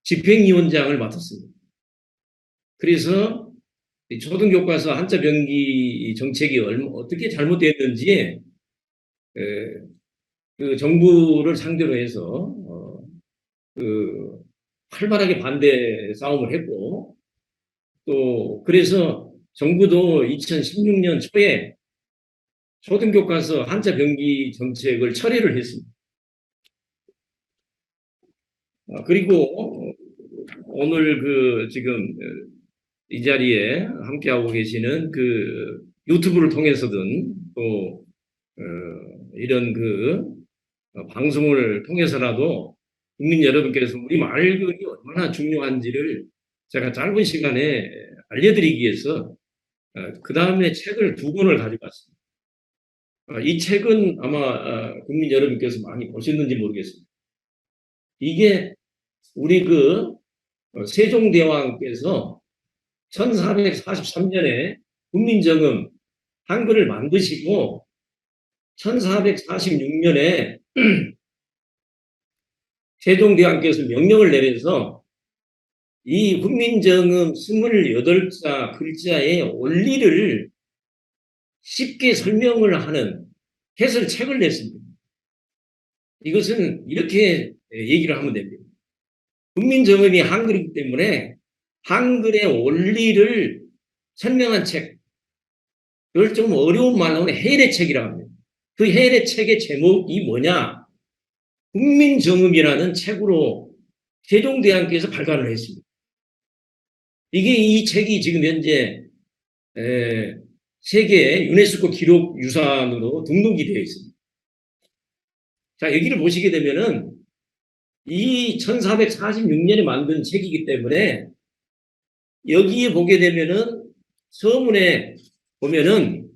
집행위원장을 맡았습니다. 그래서 초등교과서 한자 병기 정책이 어떻게 잘못됐는지 그 정부를 상대로 해서 그 활발하게 반대 싸움을 했고 또 그래서 정부도 2016년 초에 초등교과서 한자 병기 정책을 철회를 했습니다. 그리고 오늘 그 지금 이 자리에 함께하고 계시는 그 유튜브를 통해서든 또 이런 그 방송을 통해서라도 국민 여러분께서 우리 말글이 얼마나 중요한지를 제가 짧은 시간에 알려드리기 위해서 그 다음에 책을 2권을 가져왔습니다. 이 책은 아마 국민 여러분께서 많이 보셨는지 모르겠습니다. 이게 우리 그 세종대왕께서 1443년에 국민정음 한글을 만드시고 1446년에 세종대왕께서 명령을 내려서 이 국민정음 28자 글자의 원리를 쉽게 설명을 하는 해설책을 냈습니다. 이것은 이렇게 얘기를 하면 됩니다. 국민정음이 한글이기 때문에 한글의 원리를 설명한 책, 그걸 좀 어려운 말로 하면 해례책이라고 합니다. 그 해례책의 제목이 뭐냐? 국민정음이라는 책으로 세종대왕께서 발간을 했습니다. 이 책이 지금 현재 세계 유네스코 기록 유산으로 등록이 되어 있습니다. 자, 여기를 보시게 되면은 이 1446년에 만든 책이기 때문에 여기에 보게 되면은 서문에 보면은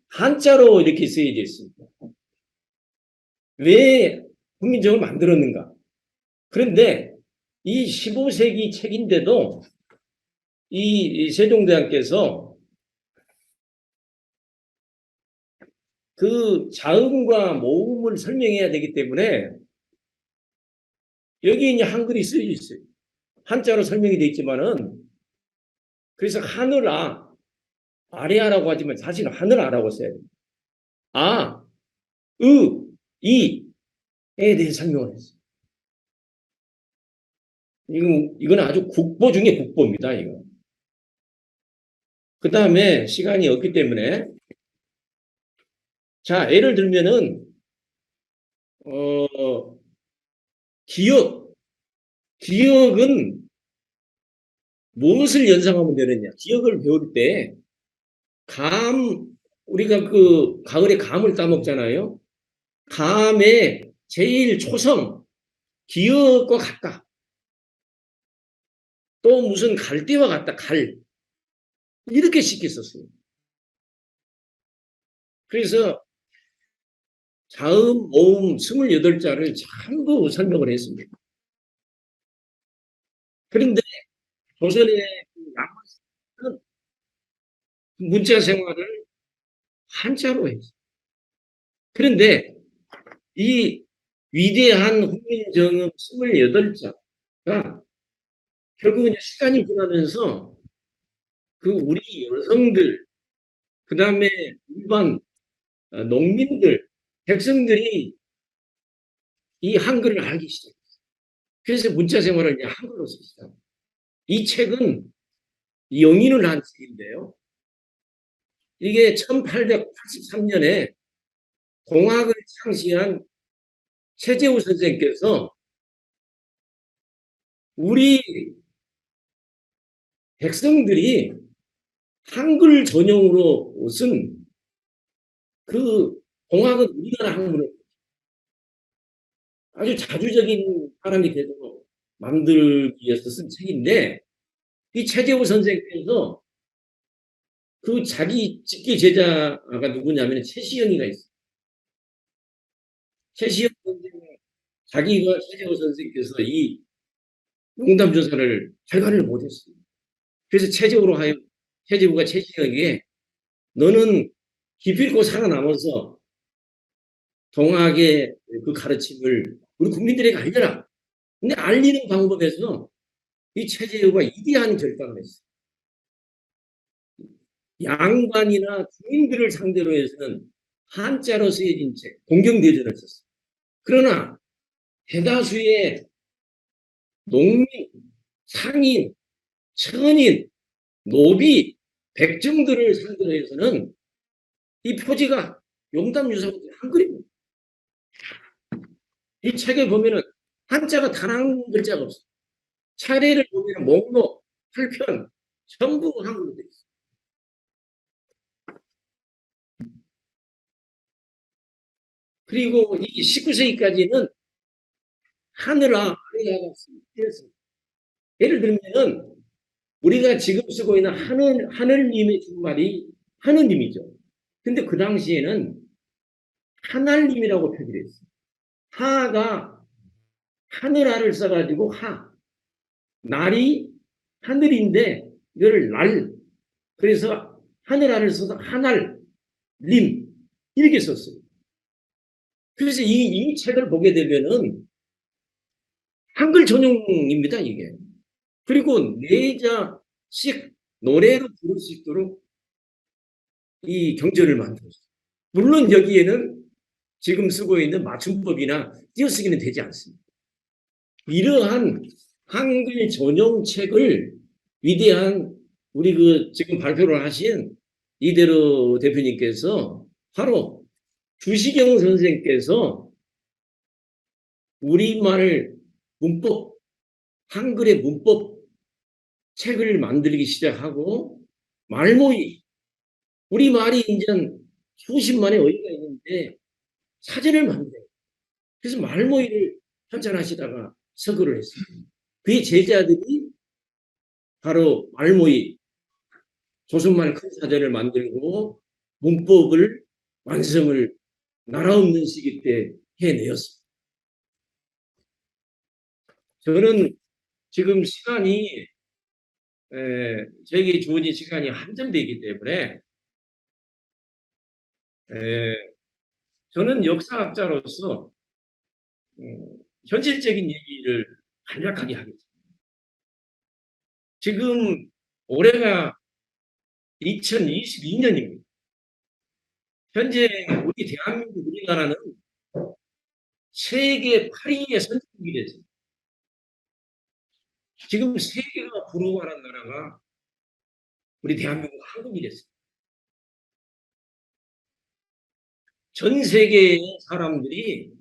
한자로 이렇게 쓰여져 있습니다. 왜 국민정을 만들었는가? 그런데 이 15세기 책인데도 이 세종대왕께서 그 자음과 모음을 설명해야 되기 때문에 여기 이제 한글이 쓰여져 있어요. 한자로 설명이 되어 있지만은 그래서 하늘아, 아래아라고 하지만 사실은 하늘아라고 써야 돼요. 아, 이에 대해 설명을 했어요. 이건 아주 국보 중에 국보입니다, 이거. 그 다음에 시간이 없기 때문에 자, 예를 들면은 기억은 무엇을 연상하면 되느냐? 기억을 배울 때 우리가 그 가을에 감을 따먹잖아요. 감의 제일 초성 기억과 같다. 또 무슨 갈대와 같다. 이렇게 쉽게 썼어요. 그래서 자음, 모음 28자를 전부 설명을 했습니다. 그런데 조선의 양반은 문자 생활을 한자로 했어요. 그런데 이 위대한 훈민정음 28자가 결국은 시간이 지나면서 그 우리 여성들, 그 다음에 일반 농민들, 백성들이 이 한글을 알기 시작했어요. 그래서 문자 생활을 이제 한글로 쓰기 시작합니다. 이 책은 영인을 한 책인데요. 이게 1883년에 공학을 창시한 최재우 선생께서 우리 백성들이 한글 전용으로 쓴 그 공학은 우리나라 학문을 아주 자주적인 사람이 되도록 만들기 위해서 쓴 책인데 이 최재우 선생께서 그 자기 직계 제자가 누구냐면 최시영이가 있어요. 최시영 선생, 자기가 최재우 선생께서 이 용담조사를 발간을 못했어요. 그래서 최재우가 최시영에게 너는 기필코 살아남아서 동학의 그 가르침을 우리 국민들에게 알려라. 근데 알리는 방법에서 이 최재우가 위대한 결단을 했어요. 양반이나 주인들을 상대로 해서는 한자로 쓰여진 책, 공경대전을 썼어요. 그러나 대다수의 농민, 상인, 천인, 노비, 백정들을 상대로 해서는 이 표지가 용담유사가 한글입니다. 이 책에 보면은 한자가 단 한 글자가 없어요. 차례를 보면 목록, 팔편 전부 한글로 되어 있어요. 그리고 이 19세기까지는 하늘아, 아래아가 쓰였습니다. 예를 들면은 우리가 지금 쓰고 있는 하늘님의 준말이 하느님이죠. 근데 그 당시에는 하날님이라고 표기를 했어요. 하가 하늘아를 써가지고 날이 하늘인데 이걸 날, 그래서 하늘아를 써서 하날님 이렇게 썼어요. 그래서 이 책을 보게 되면은 한글 전용입니다, 이게. 그리고 4자씩 노래로 부를 수 있도록 이 경전을 만들었어요. 물론 여기에는 지금 쓰고 있는 맞춤법이나 띄어쓰기는 되지 않습니다. 이러한 한글 전용 책을 위대한 우리 지금 발표를 하신 이대로 대표님께서 바로 주시경 선생께서 우리말 문법, 한글의 문법 책을 만들기 시작하고 말모의, 우리말이 이제 수십만의 어휘가 있는데 사전을 만들어요. 그래서 말모의를 편찬하시다가 서거를 했어요. 그의 제자들이 바로 말모의, 조선말 큰 사전을 만들고 문법을 완성을 나라 없는 시기 때 해내었습니다. 저는 지금 시간이 저에게 주어진 시간이 한정되어 있기 때문에 저는 역사학자로서 현실적인 얘기를 간략하게 하겠습니다. 지금 올해가 2022년입니다. 현재 우리 대한민국 우리나라는 세계 8위의 선진국이 됐습니다. 지금 세계가 부러워하는 나라가 우리 대한민국 한국이 됐습니다. 전 세계의 사람들이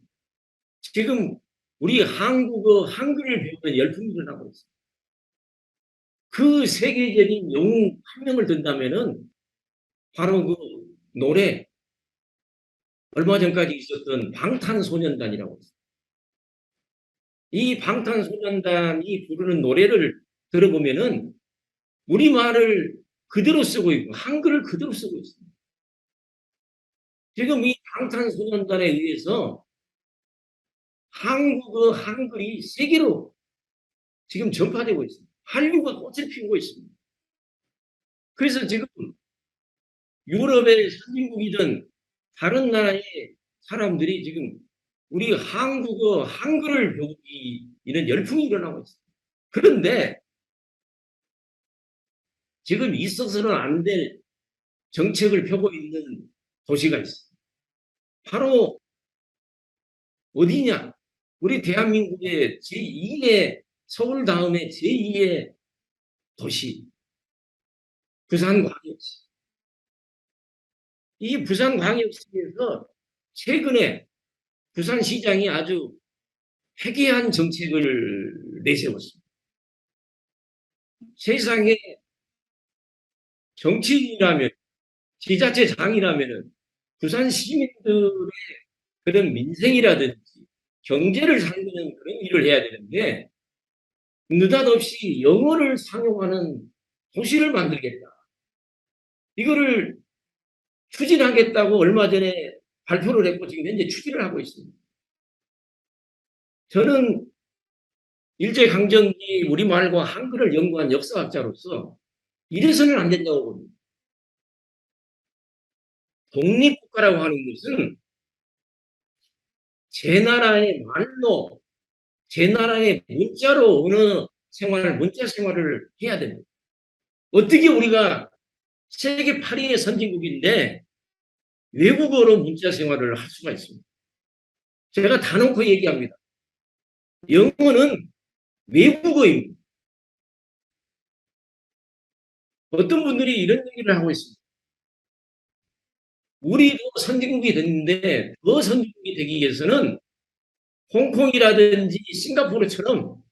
지금 우리 한국어 한글을 배우는 열풍이 일어나고 있습니다. 그 세계적인 영웅 한 명을 든다면은 바로 그 노래, 얼마 전까지 있었던 방탄소년단이라고 있습니다. 이 방탄소년단이 부르는 노래를 들어보면은 우리말을 그대로 쓰고 있고 한글을 그대로 쓰고 있습니다. 지금 이 방탄소년단에 의해서 한국어 한글이 세계로 지금 전파되고 있습니다. 한류가 꽃을 피우고 있습니다. 그래서 지금 유럽의 선진국이든 다른 나라의 사람들이 지금 우리 한국어 한글을 배우기 이런 열풍이 일어나고 있습니다. 그런데 지금 있어서는 안 될 정책을 펴고 있는 도시가 있습니다. 바로 어디냐? 우리 대한민국의 제2의 서울 다음에 제2의 도시 부산광역시. 이 부산광역시에서 최근에 부산시장이 아주 회개한 정책을 내세웠습니다. 세상에 정치인이라면, 지자체장이라면 부산 시민들의 그런 민생이라든지 경제를 살리는 그런 일을 해야 되는데 느닷없이 영어를 상용하는 도시를 만들겠다. 이거를 추진하겠다고 얼마 전에 발표를 했고 지금 현재 추진을 하고 있습니다. 저는 일제강점기 우리말과 한글을 연구한 역사학자로서 이래서는 안 된다고 봅니다. 독립국가라고 하는 것은 제 나라의 말로, 제 나라의 문자로 문자 생활을 해야 됩니다. 어떻게 우리가 세계 8위의 선진국인데 외국어로 문자 생활을 할 수가 있습니다. 제가 다 놓고 얘기합니다. 영어는 외국어입니다. 어떤 분들이 이런 얘기를 하고 있습니다. 우리도 선진국이 됐는데 더 선진국이 되기 위해서는 홍콩이라든지 싱가포르처럼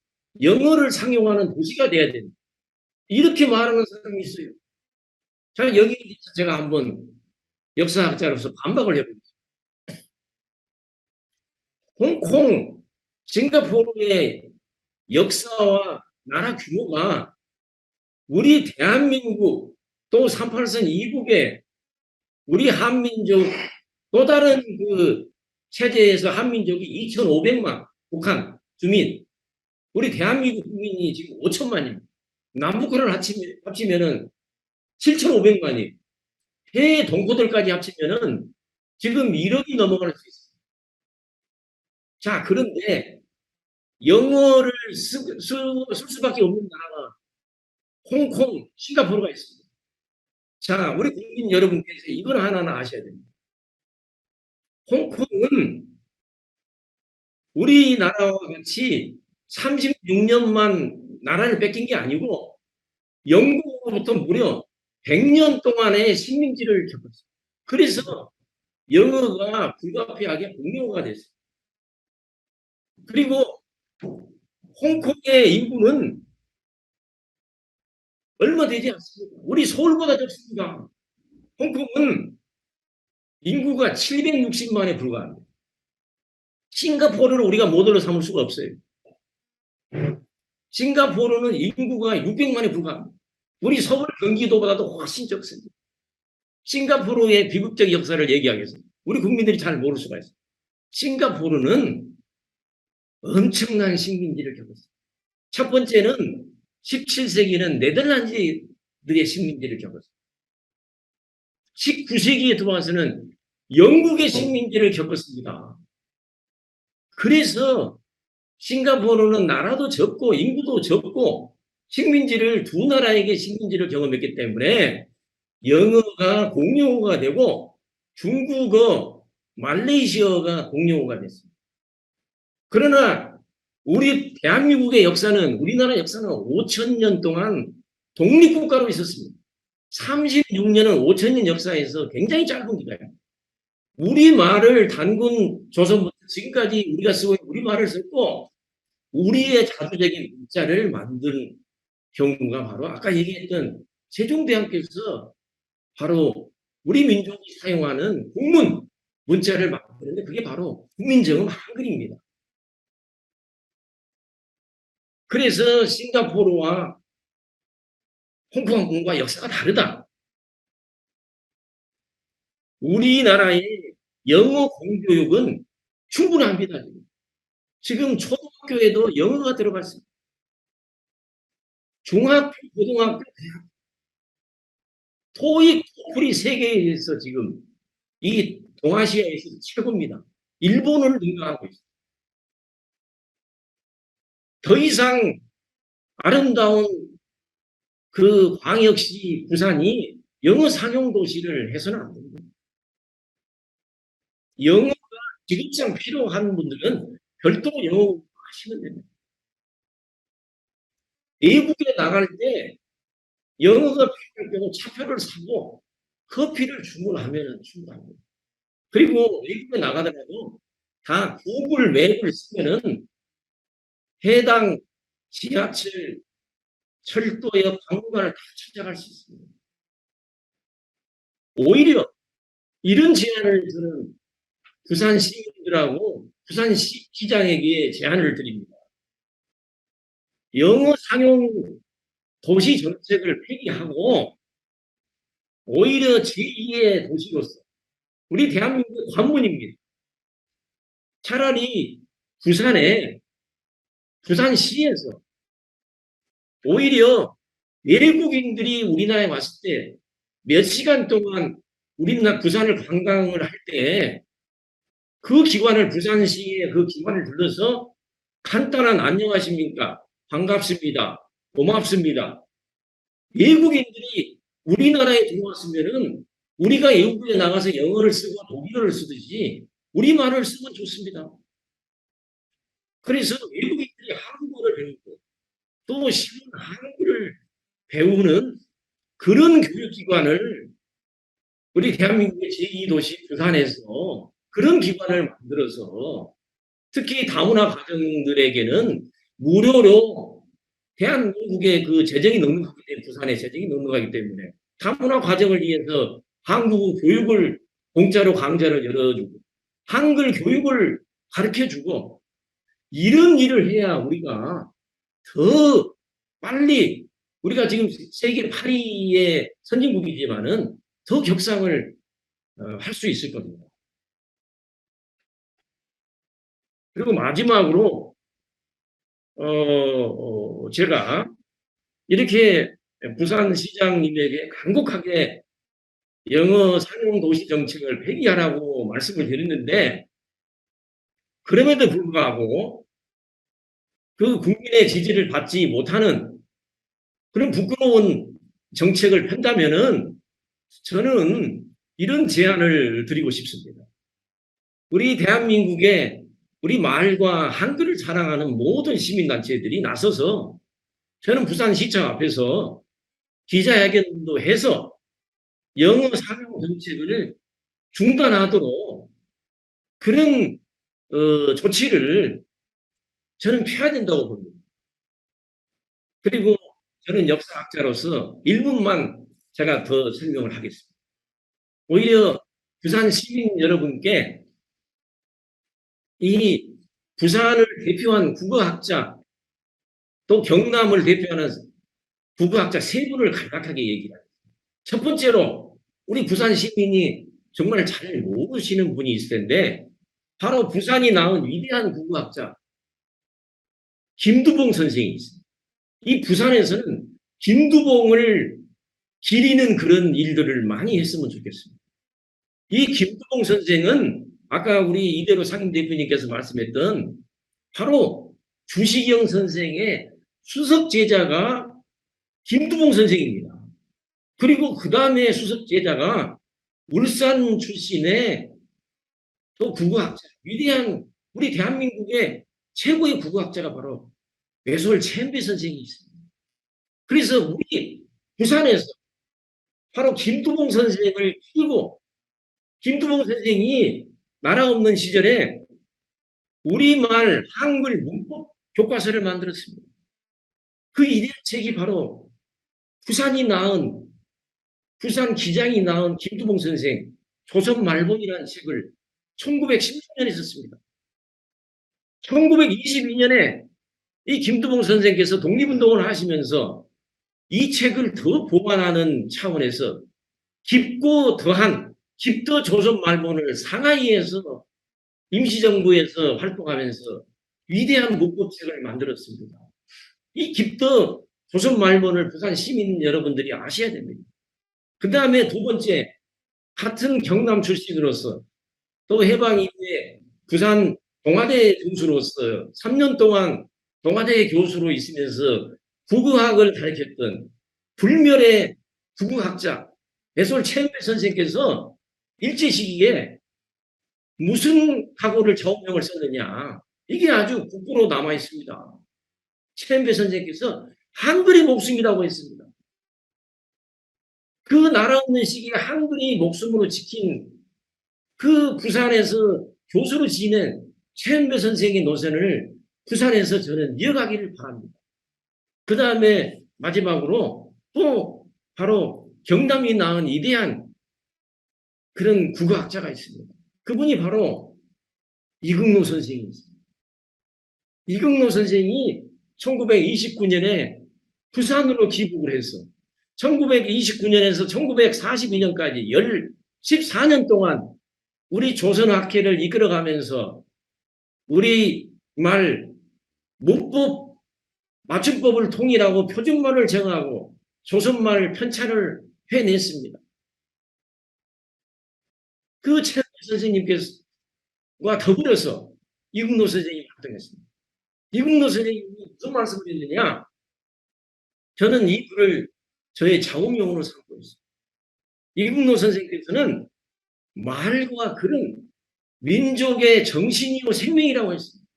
영어를 상용하는 도시가 돼야 됩니다. 이렇게 말하는 사람이 있어요. 자, 여기에 대해서 제가 한번 역사학자로서 반박을 해봅니다. 홍콩, 싱가포르의 역사와 나라 규모가 우리 대한민국 또 38선 이국의 우리 한민족 또 다른 그 체제에서 한민족이 2,500만 북한 주민, 우리 대한민국 국민이 지금 5천만입니다. 남북한을 합치면은 7,500만이, 해외 동포들까지 합치면은 지금 1억이 넘어갈 수 있습니다. 자, 그런데 영어를 쓸 수밖에 없는 나라가 홍콩, 싱가포르가 있습니다. 자, 우리 국민 여러분께서 이걸 하나는 아셔야 됩니다. 홍콩은 우리나라와 같이 36년만 나라를 뺏긴 게 아니고 영국으로부터 무려 100년 동안의 식민지를 겪었습니다. 그래서 영어가 불가피하게 공용어가 됐어요. 그리고 홍콩의 인구는 얼마 되지 않습니다. 우리 서울보다 적습니다. 홍콩은 인구가 760만에 불과합니다. 싱가포르를 우리가 모델로 삼을 수가 없어요. 싱가포르는 인구가 600만에 불과합니다. 우리 서울 경기도보다도 훨씬 적습니다. 싱가포르의 비극적 역사를 얘기하겠습니다. 우리 국민들이 잘 모를 수가 있어요. 싱가포르는 엄청난 식민지를 겪었어요. 첫 번째는 17세기는 네덜란드들의 식민지를 겪었어요. 19세기에 들어와서는 영국의 식민지를 겪었습니다. 그래서 싱가포르는 나라도 적고 인구도 적고 식민지를 두 나라에게 식민지를 경험했기 때문에 영어가 공용어가 되고 중국어, 말레이시아가 공용어가 됐습니다. 그러나 우리 대한민국의 역사는 우리나라 역사는 5,000년 동안 독립국가로 있었습니다. 36년은 5,000년 역사에서 굉장히 짧은 기간이에요. 우리말을 단군 조선부터 지금까지 우리가 쓰고 있는 우리말을 썼고 우리의 자주적인 문자를 만든 경우가 바로 아까 얘기했던 세종대왕께서 바로 우리 민족이 사용하는 국문 문자를 만드는데 그게 바로 국민정음 한글입니다. 그래서 싱가포르와 홍콩과 역사가 다르다. 우리나라의 영어 공교육은 충분합니다. 지금 초등학교에도 영어가 들어갔습니다. 중학교, 고등학교, 대학. 토익, 토플이 세계에서 지금 이 동아시아에서 최고입니다. 일본을 능가하고 있습니다. 더 이상 아름다운 그 광역시 부산이 영어 상용 도시를 해서는 안 됩니다. 영어가 지급상 필요한 분들은 별도로 영어 하시면 됩니다. 외국에 나갈 때 영어가 필요할 경우 차표를 사고 커피를 주문하면 충분합니다. 그리고 외국에 나가더라도 다 구글 맵을 쓰면은 해당 지하철, 철도역, 박물관을 다 찾아갈 수 있습니다. 오히려 이런 제안을 저는 부산 시민들하고 부산 시장에게 제안을 드립니다. 영어 상용 도시 정책을 폐기하고 오히려 제2의 도시로서 우리 대한민국의 관문입니다. 차라리 부산시에서 오히려 외국인들이 우리나라에 왔을 때 몇 시간 동안 우리나라 부산을 관광을 할 때 그 기관을 부산시의 그 기관을 불러서 간단한 안녕하십니까? 반갑습니다. 고맙습니다. 외국인들이 우리나라에 들어왔으면은 우리가 외국에 나가서 영어를 쓰고 독일어를 쓰듯이 우리말을 쓰면 좋습니다. 그래서 외국인들이 한국어를 배우고 또 쉬운 한국어를 배우는 그런 교육기관을 우리 대한민국의 제2도시 부산에서 그런 기관을 만들어서 특히 다문화 가정들에게는 무료로 대한민국의 그 재정이 넉넉하기 때문에 부산의 재정이 넉넉하기 때문에 다문화 가정을 위해서 한국어 교육을 공짜로 강좌를 열어주고 한글 교육을 가르쳐주고 이런 일을 해야 우리가 더 빨리 우리가 지금 세계 8위의 선진국이지만은 더 격상을 할 수 있을 겁니다. 그리고 마지막으로 제가 이렇게 부산시장님에게 간곡하게 영어 상용 도시 정책을 폐기하라고 말씀을 드렸는데 그럼에도 불구하고 그 국민의 지지를 받지 못하는 그런 부끄러운 정책을 편다면은 저는 이런 제안을 드리고 싶습니다. 우리 대한민국의 우리 말과 한글을 자랑하는 모든 시민단체들이 나서서 저는 부산시청 앞에서 기자회견도 해서 영어 상용 정책을 중단하도록 그런 조치를 저는 펴야 된다고 봅니다. 그리고 저는 역사학자로서 1분만 제가 더 설명을 하겠습니다. 오히려 부산 시민 여러분께 이 부산을 대표한 국어학자 또 경남을 대표하는 국어학자 세 분을 간략하게 얘기를 합니다. 첫 번째로 우리 부산 시민이 정말 잘 모르시는 분이 있을 텐데 바로 부산이 낳은 위대한 국어학자 김두봉 선생이 있습니다. 이 부산에서는 김두봉을 기리는 그런 일들을 많이 했으면 좋겠습니다. 이 김두봉 선생은 아까 우리 이대로 상임 대표님께서 말씀했던 바로 주시경 선생의 수석 제자가 김두봉 선생입니다. 그리고 그 다음에 수석 제자가 울산 출신의 또 국어학자, 위대한 우리 대한민국의 최고의 국어학자가 바로 외솔 최은배 선생이 있습니다. 그래서 우리 부산에서 바로 김두봉 선생을 키우고 김두봉 선생이 나라 없는 시절에 우리말 한글 문법 교과서를 만들었습니다. 그 이대한 책이 바로 부산이 낳은 부산 기장이 낳은 김두봉 선생 조선 말본이라는 책을 1916년에 썼습니다. 1922년에 이 김두봉 선생께서 독립운동을 하시면서 이 책을 더 보완하는 차원에서 깊고 더한 깊더 조선 말본을 상하이에서 임시정부에서 활동하면서 위대한 문법책을 만들었습니다. 이 깊더 조선 말본을 부산 시민 여러분들이 아셔야 됩니다. 그 다음에 두 번째, 같은 경남 출신으로서 또 해방 이후에 부산 동아대 교수로서 3년 동안 동아대 교수로 있으면서 국어학을 가르쳤던 불멸의 국어학자 배솔 최은배 선생께서 일제시기에 무슨 각오를 좌우명을 썼느냐, 이게 아주 국보로 남아 있습니다. 최은배 선생께서 한글이 목숨이라고 했습니다. 그 나라 없는 시기에 한글이 목숨으로 지킨 그 부산에서 교수로 지낸 최은배 선생의 노선을 부산에서 저는 이어가기를 바랍니다. 그 다음에 마지막으로 또 바로 경남이 낳은 위대한 그런 국어학자가 있습니다. 그분이 바로 이극노 선생입니다. 이극노 선생이 1929년에 부산으로 귀국을 해서 1929년에서 1942년까지 14년 동안 우리 조선학회를 이끌어가면서 우리 말 문법 맞춤법을 통일하고 표준말을 정하고 조선말 편찬을 해냈습니다. 그 최은배 선생님과 더불어서 이국노 선생님이 활동했습니다. 이국노 선생님이 무슨 말씀을 했느냐? 저는 이 글을 저의 자웅용으로 삼고 있습니다. 이국노 선생님께서는 말과 글은 민족의 정신이고 생명이라고 했습니다.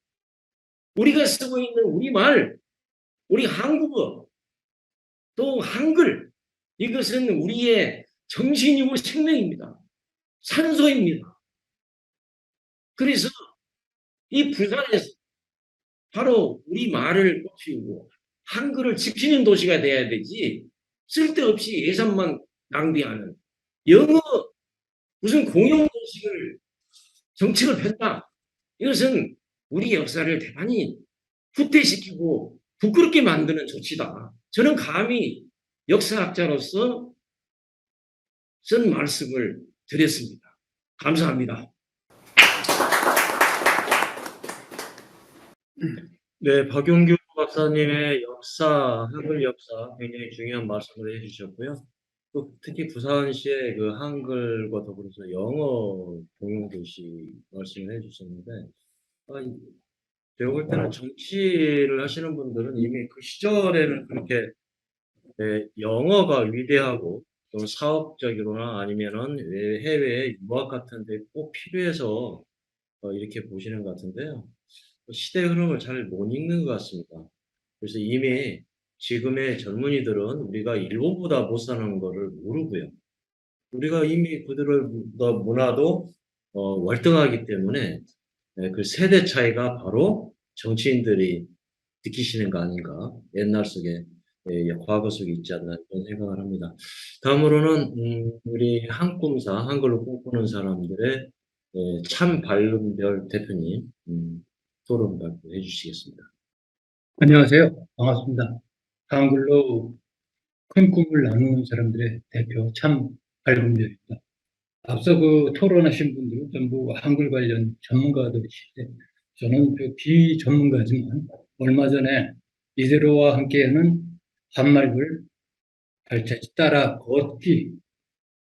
우리가 쓰고 있는 우리말, 우리 한국어, 또 한글, 이것은 우리의 정신이고 생명입니다. 산소입니다. 그래서 이 부산에서 바로 우리 말을 꽃피우고 한글을 지키는 도시가 돼야 되지, 쓸데없이 예산만 낭비하는 영어 무슨 공용도시를 정책을 폈다. 이것은 우리 역사를 대단히 후퇴시키고 부끄럽게 만드는 조치다. 저는 감히 역사학자로서 쓴 말씀을 드렸습니다. 감사합니다. 네, 박용규 박사님의 역사, 한글 역사 굉장히 중요한 말씀을 해주셨고요. 또 특히 부산시의 그 한글과 더불어서 영어 공용도시 말씀을 해주셨는데, 제가 볼 때는 정치를 하시는 분들은 이미 그 시절에는 그렇게 영어가 위대하고 또 사업적이거나 아니면은 해외 유학 같은 데 꼭 필요해서 이렇게 보시는 것 같은데요. 시대 흐름을 잘 못 읽는 것 같습니다. 그래서 이미 지금의 젊은이들은 우리가 일본보다 못 사는 거를 모르고요. 우리가 이미 그들의 문화도 월등하기 때문에 그 세대 차이가 바로 정치인들이 느끼시는 거 아닌가. 옛날 속에, 과거 속에 있지 않나 이런 생각을 합니다. 다음으로는 우리 한꿈사, 한글로 꿈꾸는 사람들의 참 밝은별 대표님 토론 발표해 주시겠습니다. 안녕하세요. 반갑습니다. 한글로 큰 꿈을 나누는 사람들의 대표 참 밝은 별입니다. 앞서 그 토론하신 분들은 전부 한글 관련 전문가들이신데 저는 그 비전문가지만 얼마 전에 이대로와 함께하는 한말글 발자취 따라 걷기가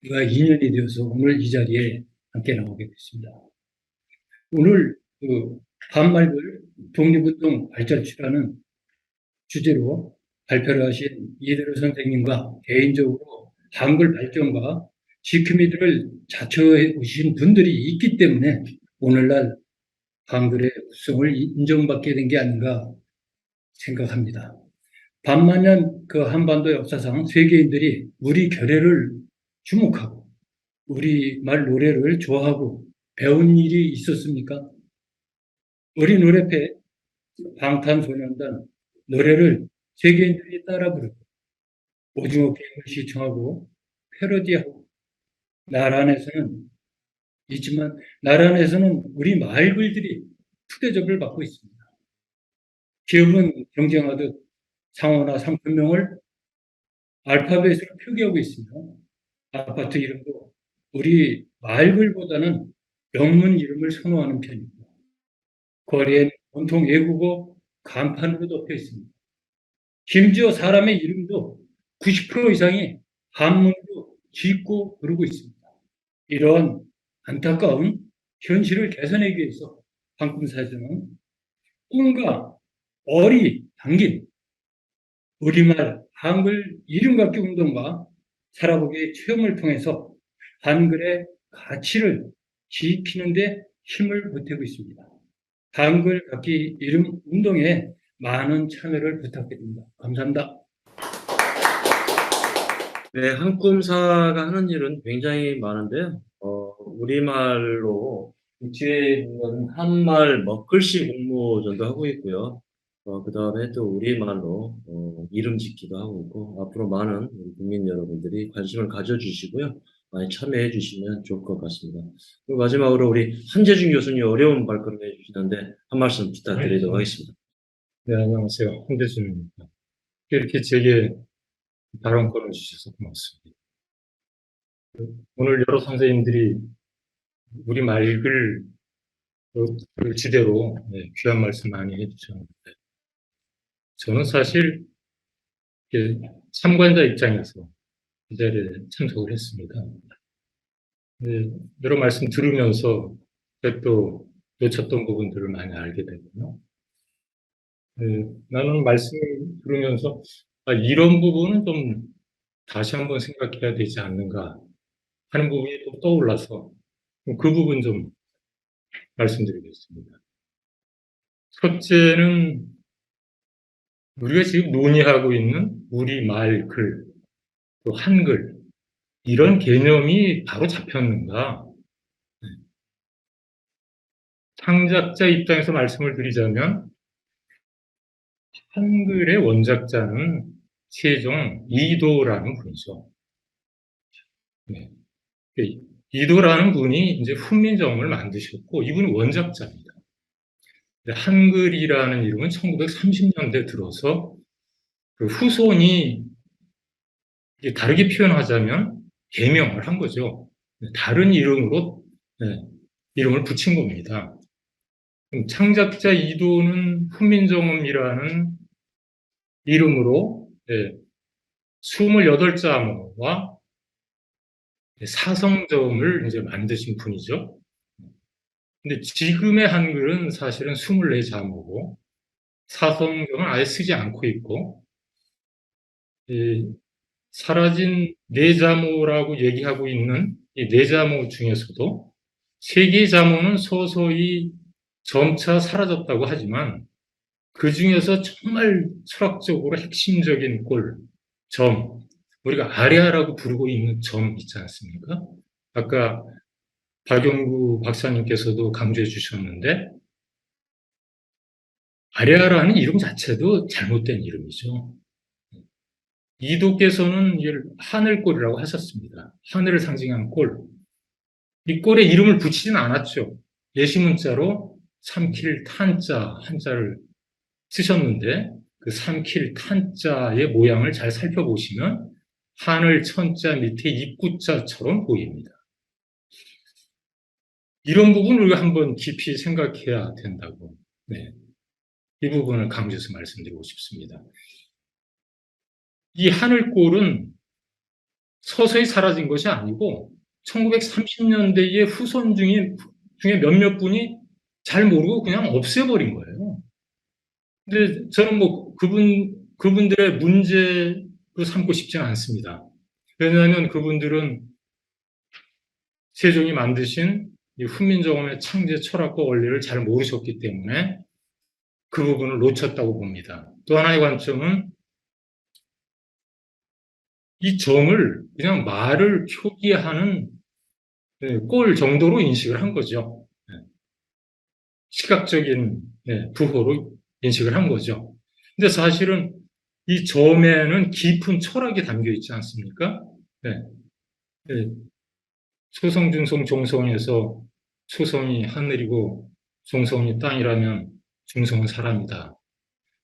2년이 되어서 오늘 이 자리에 함께 나오게 됐습니다. 오늘 그 한말글 독립운동 발자취라는 주제로 발표를 하신 이대로 선생님과 개인적으로 한글 발전과 지킴이들을 자처해 오신 분들이 있기 때문에 오늘날 한글의 우성을 인정받게 된 게 아닌가 생각합니다. 반만년 그 한반도 역사상 세계인들이 우리 결의를 주목하고 우리말 노래를 좋아하고 배운 일이 있었습니까? 우리 노래패 방탄소년단 노래를 세계인들이 따라 부르고 오징어 게임을 시청하고 패러디하고 나란에서는 있지만 나란에서는 우리 말글들이 푸대접을 받고 있습니다. 기업은 경쟁하듯 상호나 상품명을 알파벳으로 표기하고 있습니다. 아파트 이름도 우리 말글보다는 영문 이름을 선호하는 편입니다. 거리에는 온통 외국어 간판으로 덮여 있습니다. 심지어 사람의 이름도 90% 이상이 한문으로 짓고 부르고 있습니다. 이러한 안타까운 현실을 개선하기 위해서 한꿈사에서는 꿈과 얼이 담긴 우리말 한글 이름 갖기 운동과 살아보기 체험을 통해서 한글의 가치를 지키는 데 힘을 보태고 있습니다. 한글 갖기 이름 운동에 많은 참여를 부탁드립니다. 감사합니다. 네, 한꿈사가 하는 일은 굉장히 많은데요. 우리말로 뒤에 있는 한말 먹글씨 공모전도 하고 있고요. 그 다음에 또 우리말로 이름 짓기도 하고 있고, 앞으로 많은 우리 국민 여러분들이 관심을 가져주시고요. 많이 참여해 주시면 좋을 것 같습니다. 그리고 마지막으로 우리 한재중 교수님 어려운 발걸음 해주시는데 한 말씀 부탁드리도록 하겠습니다. 네, 안녕하세요. 홍대준입니다. 이렇게 제게 발언권을 주셔서 고맙습니다. 오늘 여러 선생님들이 우리 말글 그 주제로 귀한 말씀 많이 해주셨는데 저는 사실 참관자 입장에서 이 자리에 참석을 했습니다. 여러 말씀 들으면서 또 놓쳤던 부분들을 많이 알게 되고요. 나는 말씀을 들으면서 이런 부분은 좀 다시 한번 생각해야 되지 않는가 하는 부분이 또 떠올라서 그 부분 좀 말씀드리겠습니다. 첫째는 우리가 지금 논의하고 있는 우리말 글, 또 한글 이런 개념이 바로 잡혔는가? 창작자 입장에서 말씀을 드리자면 한글의 원작자는 세종 이도라는 분이죠. 네. 이도라는 분이 이제 훈민정음을 만드셨고 이분이 원작자입니다. 한글이라는 이름은 1930년대 들어서 그 후손이 다르게 표현하자면 개명을 한 거죠. 다른 이름으로 이름을 붙인 겁니다. 창작자 이도는 훈민정음이라는 이름으로 28자모와 사성점을 이제 만드신 분이죠. 근데 지금의 한글은 사실은 24자모고 사성점은 아예 쓰지 않고 있고 사라진 네자모라고 얘기하고 있는 이 네자모 중에서도 3개의 자모는 서서히 점차 사라졌다고 하지만 그 중에서 정말 철학적으로 핵심적인 꼴, 점, 우리가 아레아라고 부르고 있는 점 있지 않습니까? 아까 박용구 박사님께서도 강조해 주셨는데 아레아라는 이름 자체도 잘못된 이름이죠. 이도께서는 이를 하늘골이라고 하셨습니다. 하늘을 상징한 골. 이 골에 이름을 붙이진 않았죠. 예시문자로 삼킬 탄자 한자를 쓰셨는데 그 삼킬 탄자의 모양을 잘 살펴보시면 하늘 천자 밑에 입구자처럼 보입니다. 이런 부분을 우리가 한번 깊이 생각해야 된다고. 네. 이 부분을 강조해서 말씀드리고 싶습니다. 이 하늘골은 서서히 사라진 것이 아니고 1930년대의 후손 중에 몇몇 분이 잘 모르고 그냥 없애버린 거예요. 근데 저는 뭐 그분들의 문제로 삼고 싶지는 않습니다. 왜냐하면 그분들은 세종이 만드신 이 훈민정음의 창제 철학과 원리를 잘 모르셨기 때문에 그 부분을 놓쳤다고 봅니다. 또 하나의 관점은 이 점을 그냥 말을 표기하는 꼴 정도로 인식을 한 거죠. 시각적인 부호로 인식을 한 거죠. 근데 사실은 이 점에는 깊은 철학이 담겨 있지 않습니까? 소성, 중성, 종성에서 소성이 하늘이고 종성이 땅이라면 중성은 사람이다.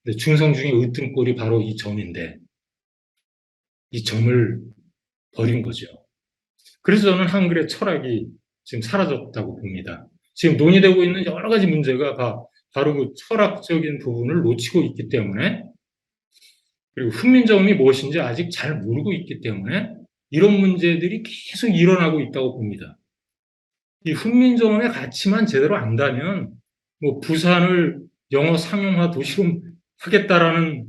근데 중성 중에 으뜸꼴이 바로 이 점인데 이 점을 버린 거죠. 그래서 저는 한글의 철학이 지금 사라졌다고 봅니다. 지금 논의되고 있는 여러 가지 문제가 바로 그 철학적인 부분을 놓치고 있기 때문에 그리고 훈민정음이 무엇인지 아직 잘 모르고 있기 때문에 이런 문제들이 계속 일어나고 있다고 봅니다. 이 훈민정음의 가치만 제대로 안다면 뭐 부산을 영어 상용화 도시로 하겠다라는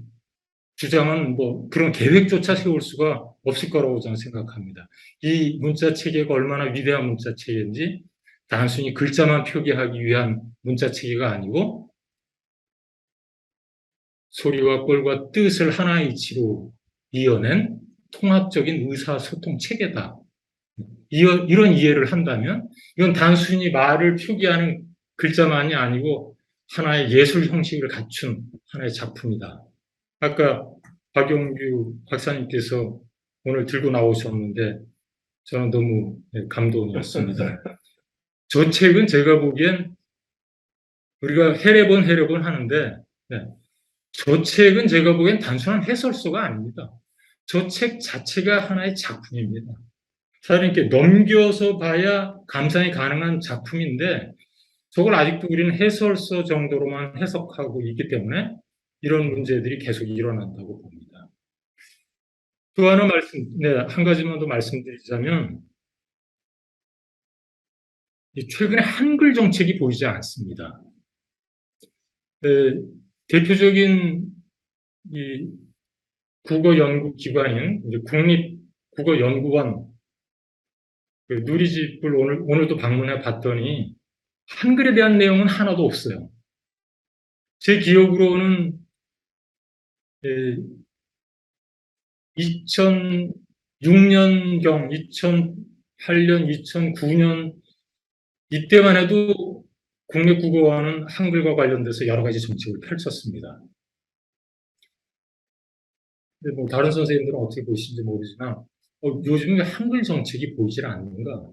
주장은 뭐 그런 계획조차 세울 수가 없을 거라고 저는 생각합니다. 이 문자 체계가 얼마나 위대한 문자 체계인지 단순히 글자만 표기하기 위한 문자 체계가 아니고 소리와 꼴과 뜻을 하나의 이치로 이어낸 통합적인 의사소통 체계다. 이런 이해를 한다면 이건 단순히 말을 표기하는 글자만이 아니고 하나의 예술 형식을 갖춘 하나의 작품이다. 아까 박용규 박사님께서 오늘 들고 나오셨는데 저는 너무 감동이었습니다. 저 책은 제가 보기엔 우리가 해례본 하는데 저 책은 제가 보기엔 단순한 해설서가 아닙니다. 저 책 자체가 하나의 작품입니다. 사실 이렇게 넘겨서 봐야 감상이 가능한 작품인데 저걸 아직도 우리는 해설서 정도로만 해석하고 있기 때문에 이런 문제들이 계속 일어난다고 봅니다. 또 하나 한 가지만 더 말씀드리자면 최근에 한글 정책이 보이지 않습니다. 대표적인 이 국어 연구 기관인 국립국어연구원 누리집을 오늘도 방문해 봤더니 한글에 대한 내용은 하나도 없어요. 제 기억으로는 2006년경, 2008년, 2009년 이때만 해도 국립국어원은 한글과 관련돼서 여러 가지 정책을 펼쳤습니다. 근데 뭐 다른 선생님들은 어떻게 보시는지 모르지만 요즘에 한글 정책이 보이질 않는가.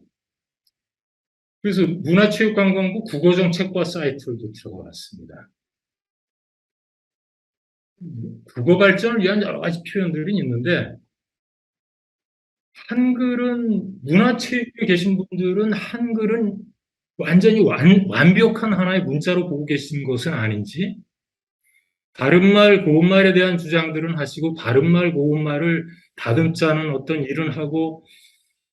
그래서 문화체육관광부 국어정책과 사이트도 들어가 봤습니다. 국어 발전을 위한 여러 가지 표현들이 있는데 한글은 문화체육에 계신 분들은 한글은 완전히 완벽한 하나의 문자로 보고 계신 것은 아닌지 바른말 고운말에 대한 주장들은 하시고 바른말 고운말을 다듬자는 어떤 일은 하고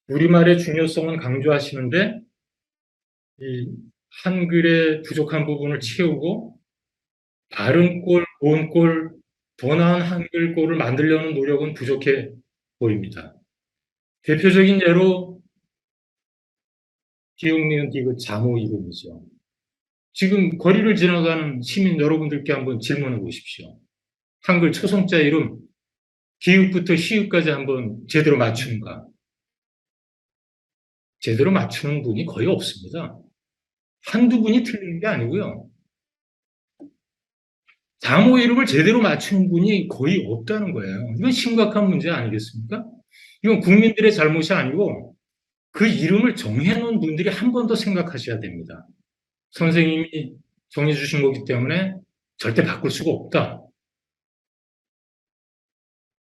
우리말의 중요성은 강조하시는데 이 한글의 부족한 부분을 채우고 바른 꼴, 고운 꼴, 더 나은 한글 꼴을 만들려는 노력은 부족해 보입니다. 대표적인 예로 기억니은 디귿 자모 이름이죠. 지금 거리를 지나가는 시민 여러분들께 한번 질문해 보십시오. 한글 초성자 이름 기읍부터 시읍까지 한번 제대로 맞추는가? 제대로 맞추는 분이 거의 없습니다. 한두 분이 틀리는 게 아니고요. 장모 이름을 제대로 맞추는 분이 거의 없다는 거예요. 이건 심각한 문제 아니겠습니까? 이건 국민들의 잘못이 아니고 그 이름을 정해놓은 분들이 한 번 더 생각하셔야 됩니다. 선생님이 정해주신 거기 때문에 절대 바꿀 수가 없다.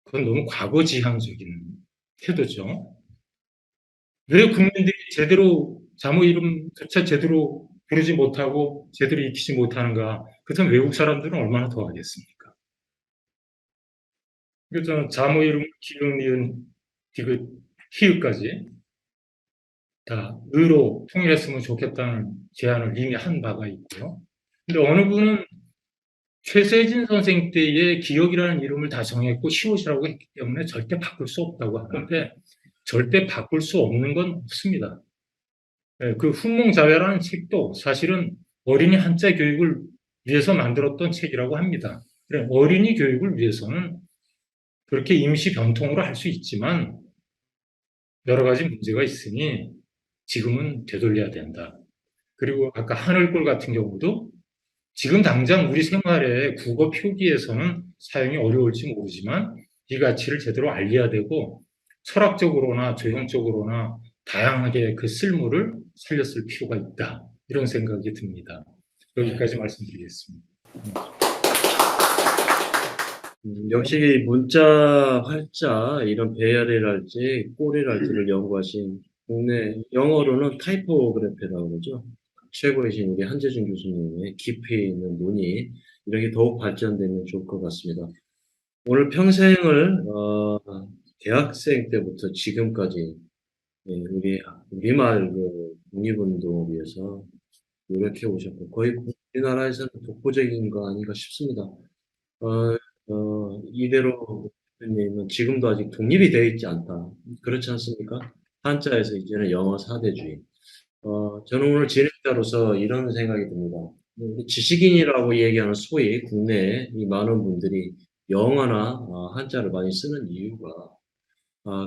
그건 너무 과거지향적인 태도죠. 왜 국민들이 제대로 장모 이름조차 제대로 부르지 못하고 제대로 익히지 못하는가? 그렇다면 외국 사람들은 얼마나 더 하겠습니까? 그래서 장모 이름, 기읍, 니은, 디귿, 히읗까지 다 의로 통일했으면 좋겠다는 제안을 이미 한 바가 있고요. 근데 어느 분은 최세진 선생 때의 기억이라는 이름을 다 정했고 시옷이라고 했기 때문에 절대 바꿀 수 없다고 하는데 절대 바꿀 수 없는 건 없습니다. 그 훈몽자회라는 책도 사실은 어린이 한자 교육을 위해서 만들었던 책이라고 합니다. 그래, 어린이 교육을 위해서는 그렇게 임시 변통으로 할 수 있지만 여러 가지 문제가 있으니 지금은 되돌려야 된다. 그리고 아까 하늘골 같은 경우도 지금 당장 우리 생활에 국어 표기에서는 사용이 어려울지 모르지만 이 가치를 제대로 알려야 되고 철학적으로나 조형적으로나 다양하게 그 쓸모를 살렸을 필요가 있다. 이런 생각이 듭니다. 여기까지 말씀드리겠습니다. 역시 문자, 활자, 이런 배열이랄지 꼬리랄지를 연구하신 국내 영어로는 타이포그래피라고 그러죠. 최고이신 우리 한재준 교수님의 깊이 있는 논의 이런 게 더욱 발전되면 좋을 것 같습니다. 오늘 평생을 대학생 때부터 지금까지 우리말 그 독립운동을 위해서 노력해 오셨고 거의 우리나라에서는 독보적인 거 아닌가 싶습니다. 이대로 대표님은 지금도 아직 독립이 되어 있지 않다. 그렇지 않습니까? 한자에서 이제는 영어 사대주의. 저는 오늘 진행자로서 이런 생각이 듭니다. 지식인이라고 얘기하는 소위 국내에 이 많은 분들이 영어나 한자를 많이 쓰는 이유가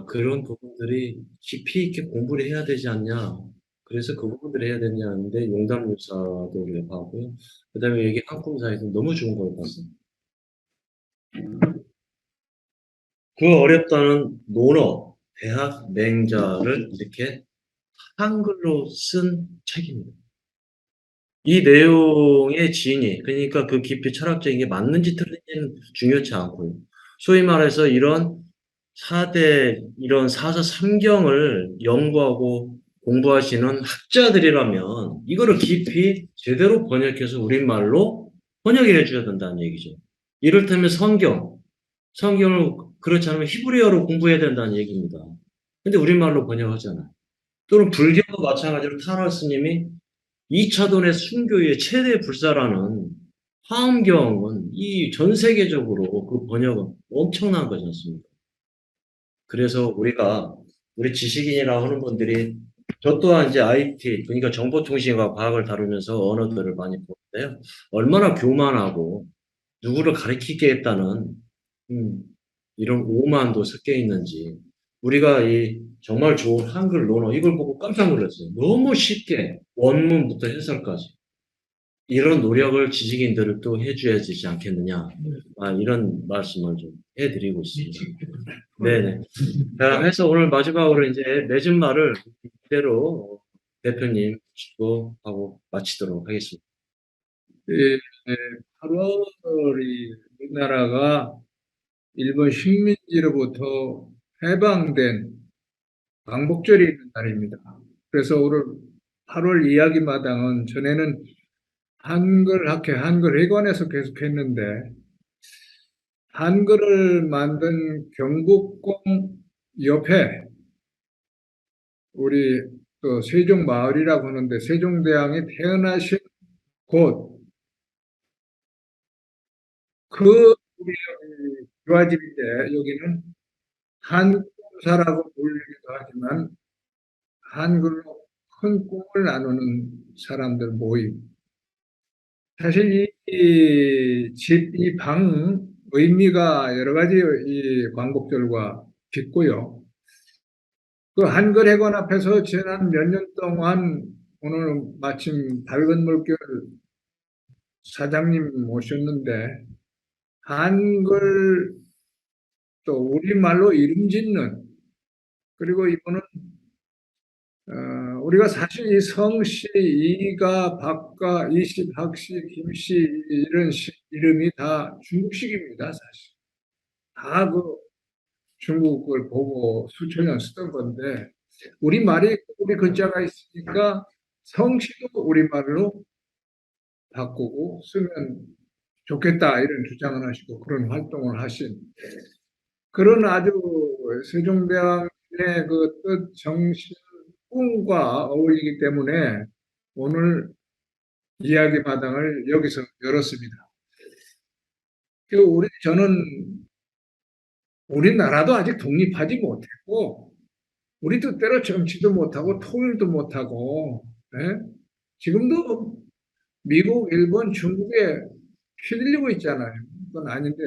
그런 부분들이 깊이 있게 공부를 해야 되지 않냐. 그래서 그 부분들을 해야 되냐는데 용담유사도 우리가 봤고요. 그 다음에 여기 한국사에서 너무 좋은 걸 봤어요. 그 어렵다는 논어, 대학 맹자를 이렇게 한글로 쓴 책입니다. 이 내용의 진위, 그러니까 그 깊이 철학적인 게 맞는지 틀린지는 중요치 않고요. 소위 말해서 이런 4대, 이런 사서 삼경을 연구하고 공부하시는 학자들이라면 이거를 깊이 제대로 번역해서 우리말로 번역해 줘야 된다는 얘기죠. 이를테면 성경을 그렇지 않으면 히브리어로 공부해야 된다는 얘기입니다. 근데 우리말로 번역하잖아요. 또는 불교도 마찬가지로 타라 스님이 2차돈의 순교의 최대 불사라는 화엄경은 이 전 세계적으로 그 번역은 엄청난 거지 않습니까? 그래서 우리 지식인이라고 하는 분들이 저 또한 이제 IT, 그러니까 정보통신과 과학을 다루면서 언어들을 많이 보는데요. 얼마나 교만하고 누구를 가리키겠다는 이런 오만도 섞여 있는지 우리가 이 정말 좋은 한글 논어 이걸 보고 깜짝 놀랐어요. 너무 쉽게 원문부터 해설까지 이런 노력을 지식인들을 또 해줘야 되지 않겠느냐 이런 말씀을 좀 해드리고 있습니다. 네네. 자, 해서 오늘 마지막으로 이제 맺은 말을 이대로 대표님 주고 하고 마치도록 하겠습니다. 8월이 우리나라가 일본 식민지로부터 해방된 광복절이 있는 날입니다. 그래서 오늘 8월 이야기마당은 전에는 한글학회, 한글회관에서 계속했는데 한글을 만든 경복궁 옆에 우리 또 세종마을이라고 하는데 세종대왕이 태어나신 곳, 그 우리 유아집인데 여기는 한국사라고 불리기도 하지만 한글로 큰 꿈을 나누는 사람들 모임. 사실 이 방 의미가 여러 가지 이 광복절과 깊고요. 그 한글회관 앞에서 지난 몇 년 동안 오늘 마침 밝은 물결 사장님 모셨는데 한글 또 우리말로 이름 짓는 그리고 이거는 우리가 사실 이 성씨, 이가, 박가, 이씨, 박씨, 김씨 이런 이름이 다 중국식입니다. 사실 다 그 중국을 보고 수천 년 쓰던 건데 우리 말이 우리 글자가 있으니까 성씨도 우리 말로 바꾸고 쓰면 좋겠다 이런 주장을 하시고 그런 활동을 하신 그런 아주 세종대왕의 그 뜻, 정신, 꿈과 어울리기 때문에 오늘 이야기 마당을 여기서 열었습니다. 저는 우리나라도 아직 독립하지 못했고 우리 뜻대로 정치도 못하고 통일도 못하고 예? 지금도 미국, 일본, 중국에 휘둘리고 있잖아요. 그건 아닌데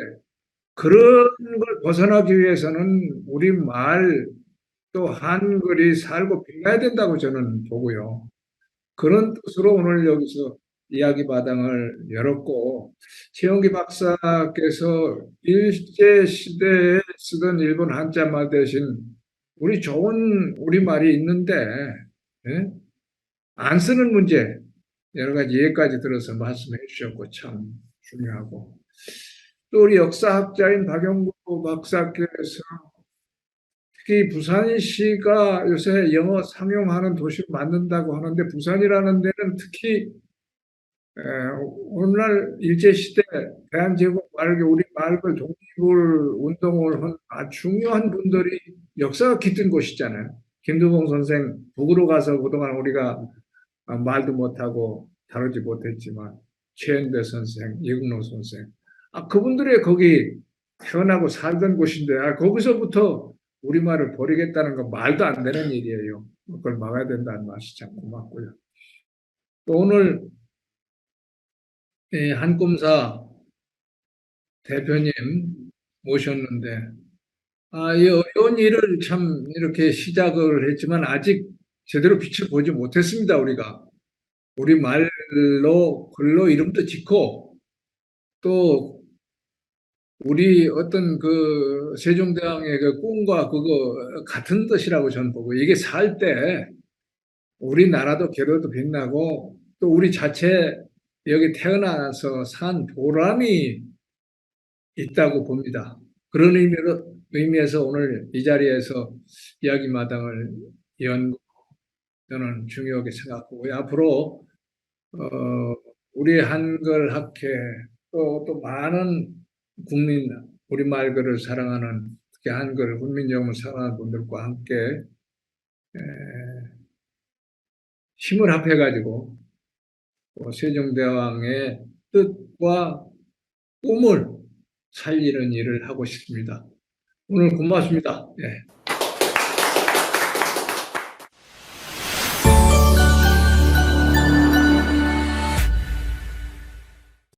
그런 걸 벗어나기 위해서는 우리 말 또 한글이 살고 빛나야 된다고 저는 보고요. 그런 뜻으로 오늘 여기서 이야기 마당을 열었고 최영기 박사께서 일제 시대에 쓰던 일본 한자말 대신 우리 좋은 우리말이 있는데 예? 안 쓰는 문제 여러 가지 예까지 들어서 말씀해 주셨고 참 중요하고 또 우리 역사학자인 박영구 박사께서 특히 부산시가 요새 영어 상용하는 도시로 만든다고 하는데 부산이라는 데는 특히 오늘날 일제시대 대한제국 말기 우리 말을 독립을 운동을 한 아주 중요한 분들이 역사가 깃든 곳이잖아요. 김두봉 선생 북으로 가서 그동안 우리가 말도 못하고 다루지 못했지만 최연대 선생, 이국노 선생 그분들이 거기 태어나고 살던 곳인데 거기서부터 우리말을 버리겠다는 건 말도 안 되는 일이에요. 그걸 막아야 된다는 말이 참 고맙고요. 또 오늘 한꿈사 대표님 모셨는데 이 어려운 일을 참 이렇게 시작을 했지만 아직 제대로 빛을 보지 못했습니다. 우리가 우리 말로 글로 이름도 짓고 또 우리 어떤 그 세종대왕의 그 꿈과 그거 같은 뜻이라고 저는 보고 이게 살 때 우리나라도 겨로도 빛나고 또 우리 자체 여기 태어나서 산 보람이 있다고 봅니다. 그런 의미에서 오늘 이 자리에서 이야기 마당을 연 저는 중요하게 생각하고 앞으로 우리 한글 학회 또 많은 국민 우리말 글을 사랑하는 특히 한글 훈민정음을 사랑하는 분들과 함께 힘을 합해가지고 세종대왕의 뜻과 꿈을 살리는 일을 하고 싶습니다. 오늘 고맙습니다. 예.